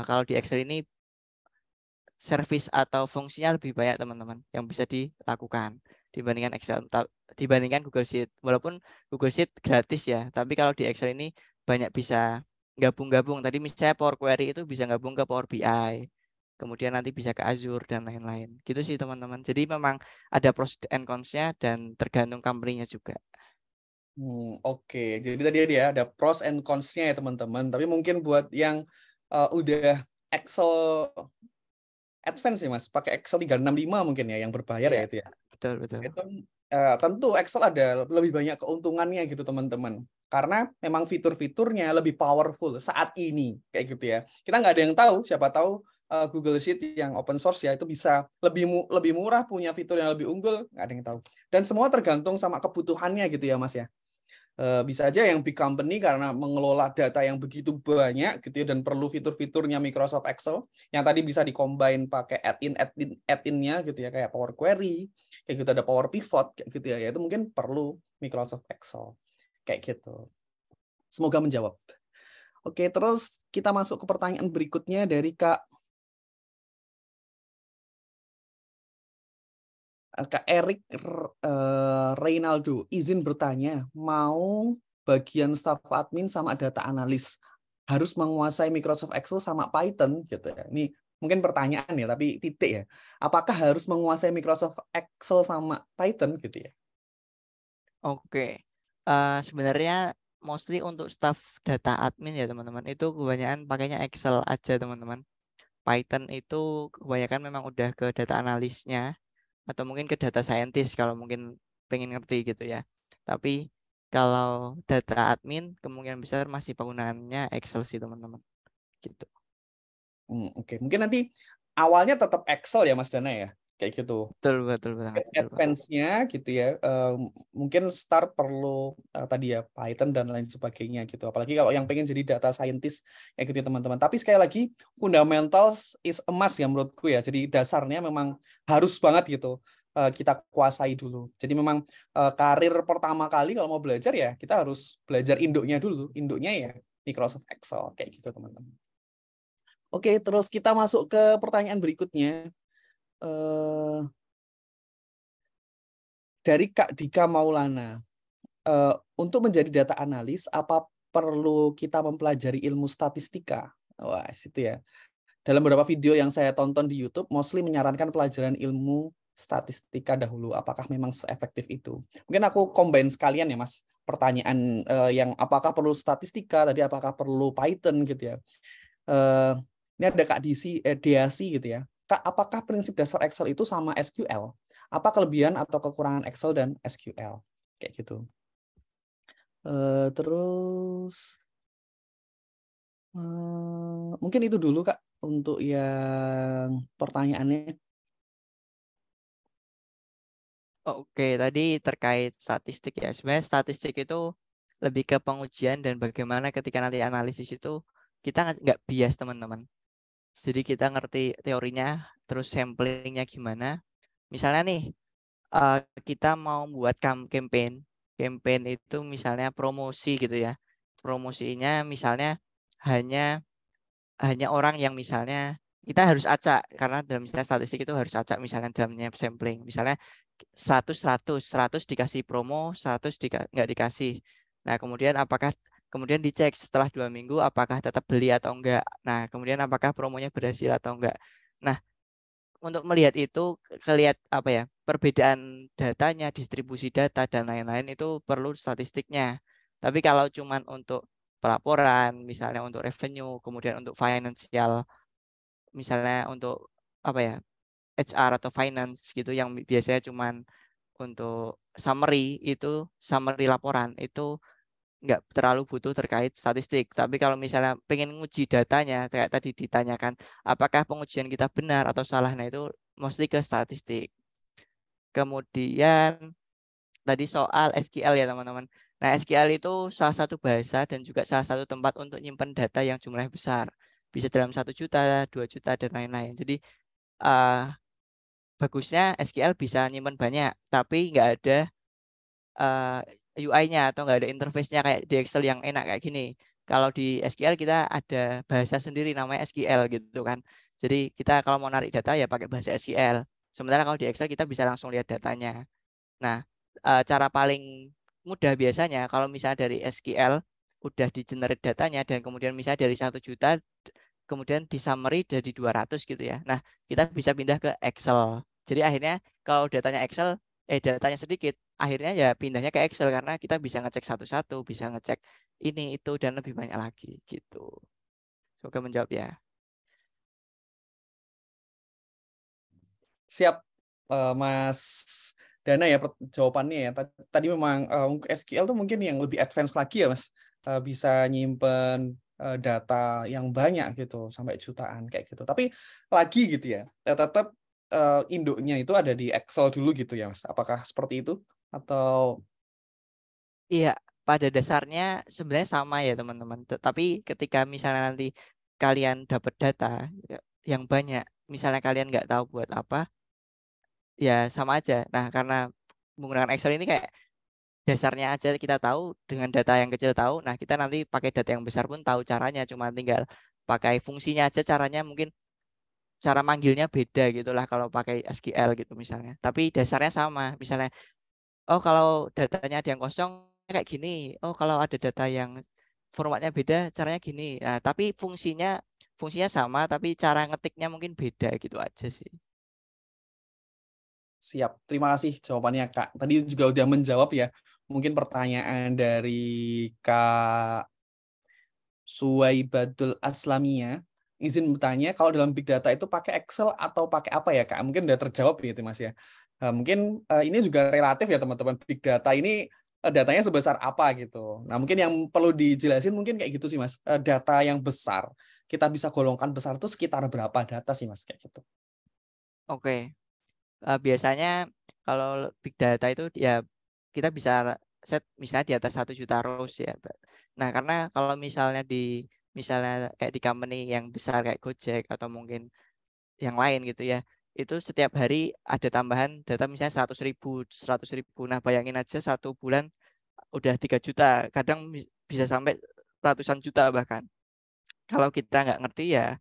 kalau di Excel ini service atau fungsinya lebih banyak, teman-teman, yang bisa dilakukan dibandingkan dibandingkan Google Sheet. Walaupun Google Sheet gratis ya, tapi kalau di Excel ini banyak bisa gabung-gabung. Tadi misalnya Power Query itu bisa gabung ke Power BI, kemudian nanti bisa ke Azure dan lain-lain. Gitu sih, teman-teman. Jadi memang ada pros and cons-nya dan tergantung company-nya juga. Oke. Jadi tadi dia ada pros and cons-nya ya teman-teman. Tapi mungkin buat yang udah Excel advance sih Mas, pakai Excel 365 mungkin ya yang berbayar ya Iya, itu ya. betul, betul. Itu tentu Excel ada lebih banyak keuntungannya gitu teman-teman. Karena memang fitur-fiturnya lebih powerful saat ini kayak gitu ya. Kita nggak ada yang tahu, siapa tahu Google Sheet yang open source ya itu bisa lebih murah, punya fitur yang lebih unggul, nggak ada yang tahu. Dan semua tergantung sama kebutuhannya gitu ya Mas ya. Bisa aja yang big company karena mengelola data yang begitu banyak gitu ya dan perlu fitur-fiturnya Microsoft Excel yang tadi bisa di-combine pakai add-in-nya gitu ya kayak Power Query, kayak gitu ada Power Pivot kayak gitu ya. Itu mungkin perlu Microsoft Excel kayak gitu. Semoga menjawab. Oke, terus kita masuk ke pertanyaan berikutnya dari Kak Kak Erik Reynaldo izin bertanya, mau bagian staff admin sama data analis harus menguasai Microsoft Excel sama Python gitu ya. Ini mungkin pertanyaan ya, tapi titik ya. Apakah harus menguasai Microsoft Excel sama Python gitu ya? Oke. Sebenarnya mostly untuk staff data admin ya teman-teman, itu kebanyakan pakainya Excel aja teman-teman. Python itu kebanyakan memang udah ke data analisnya atau mungkin ke data scientist kalau mungkin pengen ngerti gitu ya. Tapi kalau data admin kemungkinan besar masih penggunaannya Excel sih teman-teman. Gitu. Oke. Mungkin nanti awalnya tetap Excel ya Mas Dana ya, kayak gitu. Betul banget. Advance-nya gitu ya, mungkin start perlu tadi ya Python dan lain sebagainya gitu. Apalagi kalau yang pengen jadi data scientist ya gitu ya teman-teman. Tapi sekali lagi fundamentals is a must ya menurutku ya. Jadi dasarnya memang harus banget gitu kita kuasai dulu. Jadi memang karir pertama kali kalau mau belajar ya kita harus belajar induknya dulu. Induknya ya Microsoft Excel kayak gitu teman-teman. Oke, terus kita masuk ke pertanyaan berikutnya. Dari Kak Dika Maulana, untuk menjadi data analis, apa perlu kita mempelajari ilmu statistika? Wah, situ ya. Dalam beberapa video yang saya tonton di YouTube, mostly menyarankan pelajaran ilmu statistika dahulu. Apakah memang seefektif itu? Mungkin aku combine sekalian ya, Mas. Pertanyaan yang apakah perlu statistika, tadi apakah perlu Python gitu ya. Ini ada Kak Deasi gitu ya. Kak, apakah prinsip dasar Excel itu sama SQL? Apa kelebihan atau kekurangan Excel dan SQL? Kayak gitu. Terus mungkin itu dulu Kak untuk yang pertanyaannya. Oke, tadi terkait statistik ya. Sebenarnya statistik itu lebih ke pengujian dan bagaimana ketika nanti analisis itu kita nggak bias teman-teman. Jadi kita ngerti teorinya, terus samplingnya gimana. Misalnya nih, kita mau buat campaign itu misalnya promosi gitu ya. Promosinya misalnya hanya orang yang misalnya kita harus acak karena dalam misalnya statistik itu harus acak misalnya dalamnya sampling. Misalnya 100 dikasih promo, 100 nggak dikasih. Nah, kemudian dicek setelah 2 minggu apakah tetap beli atau enggak. Nah, kemudian apakah promonya berhasil atau enggak. Nah, untuk melihat itu kelihat apa ya, perbedaan datanya, distribusi data dan lain-lain itu perlu statistiknya. Tapi kalau cuman untuk pelaporan, misalnya untuk revenue, kemudian untuk financial, misalnya untuk apa ya, HR atau finance gitu yang biasanya cuman untuk summary laporan itu nggak terlalu butuh terkait statistik. Tapi kalau misalnya pengen nguji datanya, kayak tadi ditanyakan, apakah pengujian kita benar atau salah, nah itu mostly ke statistik. Kemudian tadi soal SQL ya teman-teman. Nah, SQL itu salah satu bahasa dan juga salah satu tempat untuk nyimpan data yang jumlahnya besar. Bisa dalam 1 juta, 2 juta, dan lain-lain. Jadi bagusnya SQL bisa nyimpan banyak, tapi nggak ada UI-nya atau nggak ada interface-nya kayak di Excel yang enak kayak gini. Kalau di SQL kita ada bahasa sendiri namanya SQL gitu kan. Jadi kita kalau mau narik data ya pakai bahasa SQL. Sementara kalau di Excel kita bisa langsung lihat datanya. Nah, cara paling mudah biasanya kalau misalnya dari SQL udah di-generate datanya dan kemudian misalnya dari 1 juta kemudian di summary jadi 200 gitu ya. Nah, kita bisa pindah ke Excel. Jadi akhirnya kalau datanya sedikit, akhirnya ya pindahnya ke Excel karena kita bisa ngecek satu-satu, bisa ngecek ini itu dan lebih banyak lagi gitu. Semoga menjawab ya. Siap Mas Dana ya jawabannya ya. Tadi memang SQL tuh mungkin yang lebih advance lagi ya Mas. Bisa nyimpen data yang banyak gitu sampai jutaan kayak gitu. Tapi lagi gitu ya. Tetap induknya itu ada di Excel dulu gitu ya Mas. Apakah seperti itu atau Iya, pada dasarnya sebenarnya sama ya teman-teman. Tapi ketika misalnya nanti kalian dapat data yang banyak, misalnya kalian nggak tahu buat apa, ya sama aja. Nah, karena menggunakan Excel ini kayak dasarnya aja kita tahu, dengan data yang kecil tahu. Nah, kita nanti pakai data yang besar pun tahu caranya, cuma tinggal pakai fungsinya aja, caranya mungkin cara manggilnya beda gitulah kalau pakai SQL gitu misalnya. Tapi dasarnya sama. Misalnya, oh kalau datanya ada yang kosong kayak gini. Oh kalau ada data yang formatnya beda, caranya gini. Nah, tapi fungsinya sama, tapi cara ngetiknya mungkin beda gitu aja sih. Siap, terima kasih jawabannya Kak. Tadi juga udah menjawab ya, mungkin pertanyaan dari Kak Suwaibadul Aslamia. Izin bertanya, kalau dalam Big Data itu pakai Excel atau pakai apa ya Kak? Mungkin udah terjawab gitu Mas ya. Mungkin ini juga relatif ya teman-teman. Big Data ini datanya sebesar apa gitu. Nah mungkin yang perlu dijelasin mungkin kayak gitu sih Mas. Data yang besar, kita bisa golongkan besar itu sekitar berapa data sih Mas kayak gitu. Oke. Biasanya kalau big data itu ya kita bisa set misalnya di atas 1 juta rows ya. Nah, karena kalau misalnya kayak di company yang besar kayak Gojek atau mungkin yang lain gitu ya, itu setiap hari ada tambahan data misalnya 100.000. Nah, bayangin aja 1 bulan udah 3 juta, kadang bisa sampai ratusan juta bahkan. Kalau kita nggak ngerti ya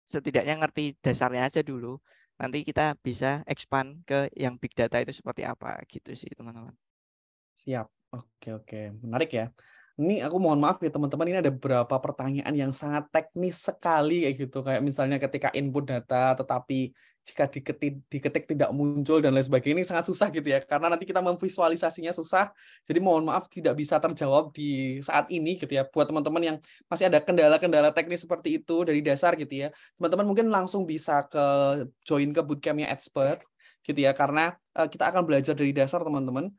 setidaknya ngerti dasarnya aja dulu. Nanti kita bisa expand ke yang big data itu seperti apa gitu sih teman-teman. Siap. Oke. Menarik ya. Ini aku mohon maaf ya teman-teman, ini ada beberapa pertanyaan yang sangat teknis sekali kayak gitu. Kayak misalnya ketika input data tetapi jika diketik tidak muncul dan lain sebagainya, ini sangat susah gitu ya. Karena nanti kita memvisualisasinya susah. Jadi mohon maaf tidak bisa terjawab di saat ini gitu ya. Buat teman-teman yang masih ada kendala-kendala teknis seperti itu dari dasar gitu ya. Teman-teman mungkin langsung bisa join ke bootcampnya Expert gitu ya, karena kita akan belajar dari dasar teman-teman.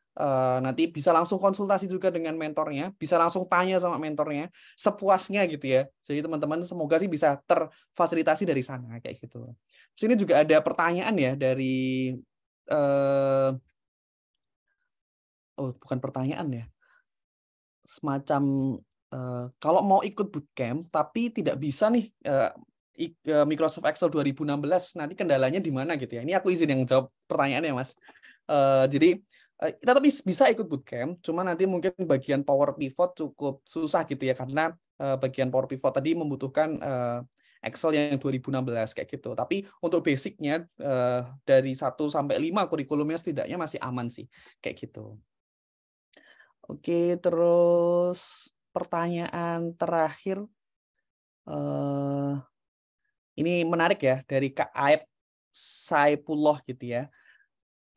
Nanti bisa langsung konsultasi juga dengan mentornya, bisa langsung tanya sama mentornya sepuasnya gitu ya. Jadi teman-teman semoga sih bisa terfasilitasi dari sana kayak gitu. Sini juga ada pertanyaan ya dari bukan pertanyaan ya, semacam kalau mau ikut bootcamp tapi tidak bisa nih Microsoft Excel 2016, nanti kendalanya di mana gitu ya. Ini aku izin yang jawab pertanyaannya Mas. Jadi kita tapi bisa ikut bootcamp, cuma nanti mungkin bagian Power Pivot cukup susah gitu ya, karena bagian Power Pivot tadi membutuhkan Excel yang 2016 kayak gitu. Tapi untuk basicnya dari 1 sampai 5 kurikulumnya setidaknya masih aman sih kayak gitu. Oke, terus pertanyaan terakhir. Ini menarik ya, dari Kak Aib Saipullah gitu ya.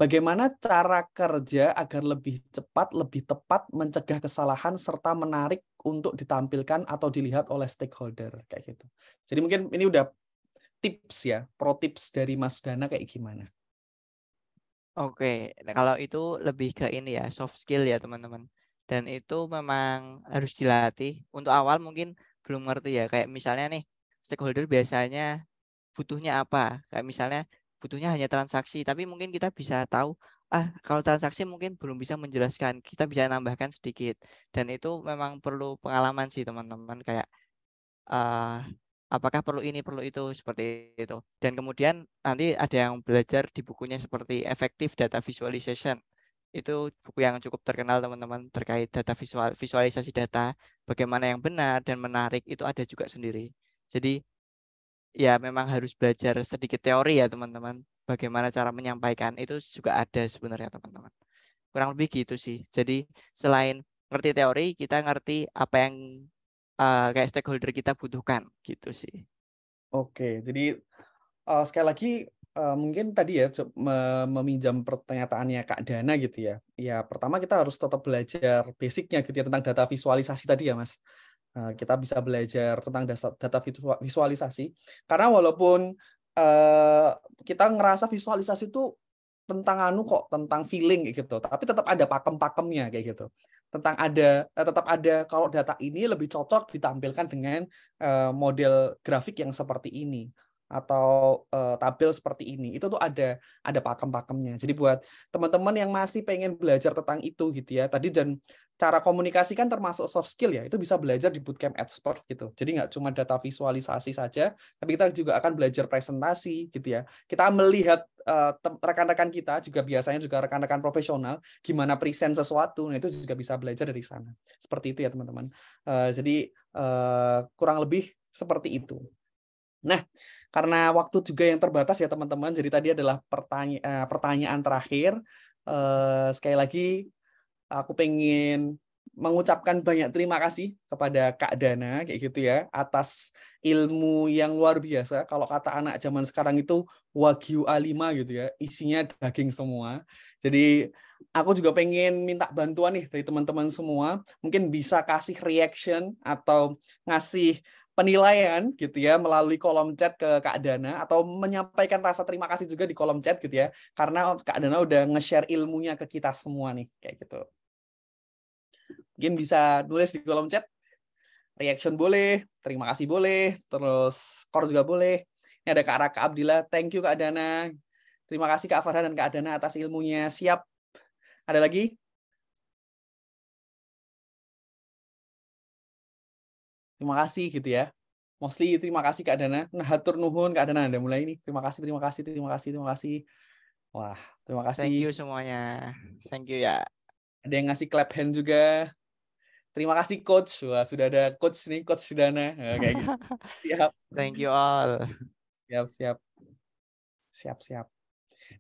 Bagaimana cara kerja agar lebih cepat, lebih tepat mencegah kesalahan serta menarik untuk ditampilkan atau dilihat oleh stakeholder kayak gitu. Jadi mungkin ini udah tips ya, pro tips dari Mas Dana kayak gimana? Oke, nah kalau itu lebih ke ini ya, soft skill ya teman-teman. Dan itu memang harus dilatih. Untuk awal mungkin belum ngerti ya, kayak misalnya nih, stakeholder biasanya butuhnya apa? Kayak misalnya butuhnya hanya transaksi, tapi mungkin kita bisa tahu, kalau transaksi mungkin belum bisa menjelaskan, kita bisa nambahkan sedikit. Dan itu memang perlu pengalaman sih teman-teman, kayak apakah perlu ini, perlu itu, seperti itu. Dan kemudian nanti ada yang belajar di bukunya seperti Effective Data Visualization. Itu buku yang cukup terkenal teman-teman terkait visualisasi data, bagaimana yang benar dan menarik itu ada juga sendiri. Jadi ya memang harus belajar sedikit teori ya teman-teman. Bagaimana cara menyampaikan itu juga ada sebenarnya teman-teman. Kurang lebih gitu sih. Jadi selain ngerti teori, kita ngerti apa yang kayak stakeholder kita butuhkan gitu sih. Oke, jadi sekali lagi mungkin tadi ya meminjam pertanyaannya Kak Dana gitu ya. Ya pertama kita harus tetap belajar basicnya gitu ya tentang data visualisasi tadi ya Mas. Kita bisa belajar tentang data visualisasi karena walaupun kita ngerasa visualisasi itu tentang tentang feeling gitu, tapi tetap ada pakem-pakemnya kayak gitu. Tetap ada kalau data ini lebih cocok ditampilkan dengan model grafik yang seperti ini atau tabel seperti ini. Itu tuh ada pakem-pakemnya. Jadi buat teman-teman yang masih pengen belajar tentang itu gitu ya. Tadi dan cara komunikasi kan termasuk soft skill ya. Itu bisa belajar di bootcamp Expert gitu. Jadi nggak cuma data visualisasi saja, tapi kita juga akan belajar presentasi gitu ya. Kita melihat rekan-rekan kita juga biasanya juga rekan-rekan profesional gimana present sesuatu, nah itu juga bisa belajar dari sana. Seperti itu ya teman-teman. Jadi kurang lebih seperti itu. Nah, karena waktu juga yang terbatas ya teman-teman, jadi tadi adalah pertanyaan terakhir. Sekali lagi, aku pengen mengucapkan banyak terima kasih kepada Kak Dana kayak gitu ya atas ilmu yang luar biasa. Kalau kata anak zaman sekarang itu Wagyu A5 gitu ya, isinya daging semua. Jadi aku juga pengen minta bantuan nih dari teman-teman semua, mungkin bisa kasih reaction atau ngasih penilaian gitu ya melalui kolom chat ke Kak Dana atau menyampaikan rasa terima kasih juga di kolom chat gitu ya, karena Kak Dana udah nge-share ilmunya ke kita semua nih kayak gitu. Mungkin bisa nulis di kolom chat, reaction boleh, terima kasih boleh, terus skor juga boleh. Ini ada Kak Raka Abdillah, thank you Kak Dana. Terima kasih Kak Farhan dan Kak Dana atas ilmunya. Siap. Ada lagi? Terima kasih gitu ya. Mostly terima kasih Kak Dana. Nah, hatur nuhun Kak Dana, ada mulai ini. Terima kasih, terima kasih, terima kasih, terima kasih. Wah, terima Thank you kasih. semuanya. Thank you ya. Ada yang ngasih clap hand juga. Terima kasih coach. Wah, sudah ada coach nih, coach Dana. Nah, kayak gitu. Siap. Thank you all. Siap, siap. Siap, siap.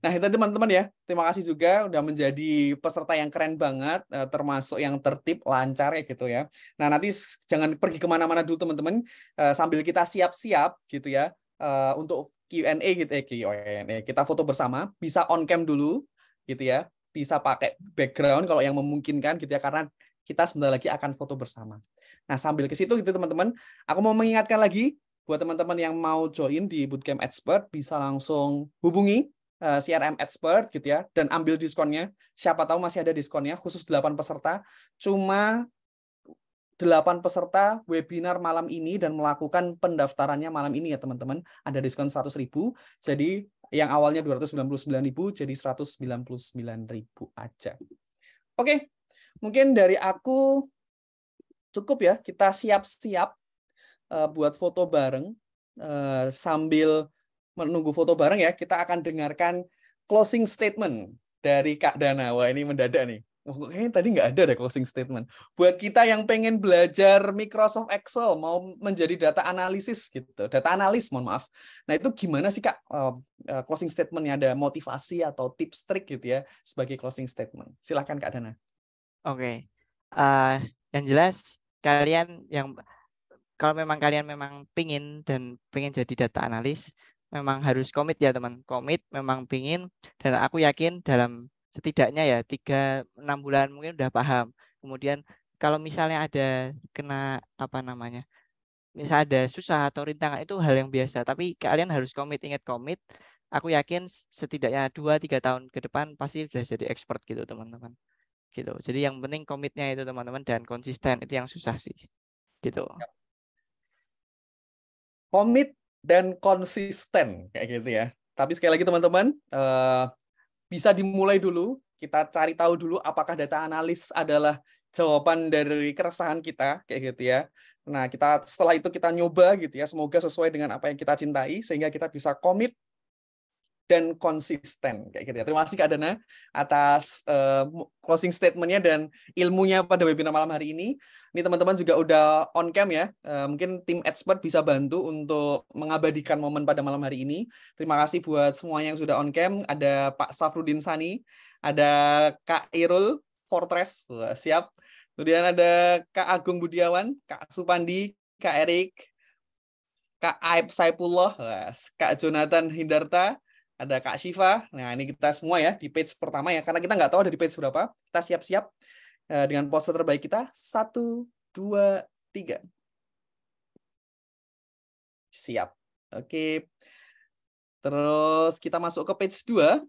Nah, itu teman-teman ya. Terima kasih juga udah menjadi peserta yang keren banget, termasuk yang tertib, lancar ya gitu ya. Nah, nanti jangan pergi kemana-mana dulu teman-teman, sambil kita siap-siap gitu ya, untuk Q&A gitu ya, Q&A. Kita foto bersama, bisa on cam dulu gitu ya, bisa pakai background kalau yang memungkinkan gitu ya, karena kita sebentar lagi akan foto bersama. Nah, sambil ke situ gitu teman-teman, aku mau mengingatkan lagi buat teman-teman yang mau join di Bootcamp Expert, bisa langsung hubungi CRM Expert gitu ya, dan ambil diskonnya. Siapa tahu masih ada diskonnya, khusus 8 peserta. Cuma 8 peserta webinar malam ini dan melakukan pendaftarannya malam ini ya teman-teman. Ada diskon 100.000. Jadi yang awalnya 299.000 jadi 199.000 aja. Oke, mungkin dari aku cukup ya. Kita siap-siap buat foto bareng. Sambil menunggu foto bareng ya, kita akan dengarkan closing statement dari Kak Dana. Wah, ini mendadak nih. Kayaknya tadi nggak ada closing statement. Buat kita yang pengen belajar Microsoft Excel, mau menjadi data analisis gitu, data analis, mohon maaf. Nah, itu gimana sih Kak closing statement-nya? Ada motivasi atau tips trik gitu ya sebagai closing statement. Silahkan Kak Dana. Oke. Yang jelas kalian yang kalau memang kalian memang pingin jadi data analis, memang harus komit ya teman. Komit memang pingin, dan aku yakin dalam setidaknya ya 3-6 bulan mungkin udah paham. Kemudian kalau misalnya ada kena misal ada susah atau rintangan, itu hal yang biasa. Tapi kalian harus komit, ingat komit. Aku yakin setidaknya 2-3 tahun ke depan pasti udah jadi expert gitu teman-teman. Gitu. Jadi yang penting komitnya itu teman-teman, dan konsisten, itu yang susah sih. Gitu. Komit dan konsisten kayak gitu ya. Tapi sekali lagi teman-teman, bisa dimulai dulu. Kita cari tahu dulu apakah data analis adalah jawaban dari keresahan kita kayak gitu ya. Nah, setelah itu kita nyoba gitu ya. Semoga sesuai dengan apa yang kita cintai sehingga kita bisa komit dan konsisten kayak gitu ya. Terima kasih Kak Dana atas closing statement-nya dan ilmunya pada webinar malam hari ini. Ini teman-teman juga udah on cam ya. Mungkin tim expert bisa bantu untuk mengabadikan momen pada malam hari ini. Terima kasih buat semua yang sudah on cam. Ada Pak Safrudin Sani, ada Kak Irul Fortress, siap. Kemudian ada Kak Agung Budiawan, Kak Supandi, Kak Erik, Kak Aib Saipullah, Kak Jonathan Hindarta, ada Kak Syifa. Nah, ini kita semua ya di page pertama ya, karena kita nggak tahu ada di page berapa. Kita siap-siap dengan pose terbaik kita. 1, 2, 3. Siap. Oke. Terus kita masuk ke page 2.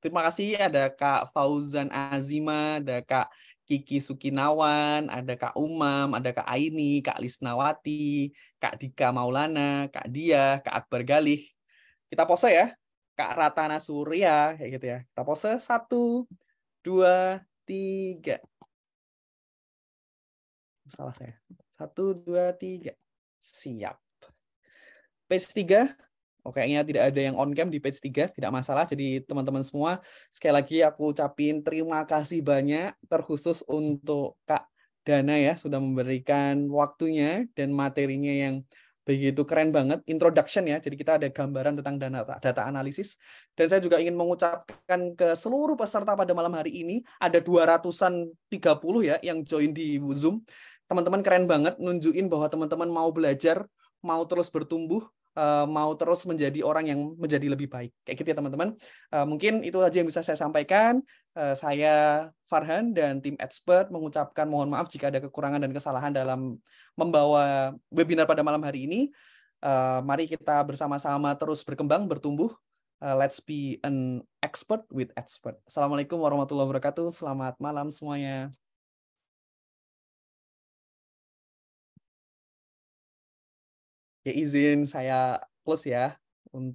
Terima kasih, ada Kak Fauzan Azima, ada Kak Kiki Sukinawan, ada Kak Umam, ada Kak Aini, Kak Lisnawati, Kak Dika Maulana, Kak Dia, Kak Akbar Galih. Kita pose ya, Kak Ratana Surya, kayak gitu ya. Kita pose 1, 2, 3. Salah saya. 1, 2, 3. Siap. Page 3. Kayaknya tidak ada yang on cam di page 3, tidak masalah. Jadi teman-teman semua, sekali lagi aku ucapin terima kasih banyak, terkhusus untuk Kak Dana ya, sudah memberikan waktunya dan materinya yang Begitu keren banget introduction ya. Jadi kita ada gambaran tentang data analisis. Dan saya juga ingin mengucapkan ke seluruh peserta pada malam hari ini, ada 230 ya yang join di Zoom. Teman-teman keren banget, nunjukin bahwa teman-teman mau belajar, mau terus bertumbuh, mau terus menjadi orang yang menjadi lebih baik. Kayak gitu ya teman-teman. Mungkin itu aja yang bisa saya sampaikan. Saya Farhan dan tim expert mengucapkan mohon maaf jika ada kekurangan dan kesalahan dalam membawa webinar pada malam hari ini. Mari kita bersama-sama terus berkembang, bertumbuh. Let's be an expert with expert. Assalamualaikum warahmatullahi wabarakatuh. Selamat malam semuanya. Ya izin saya close ya.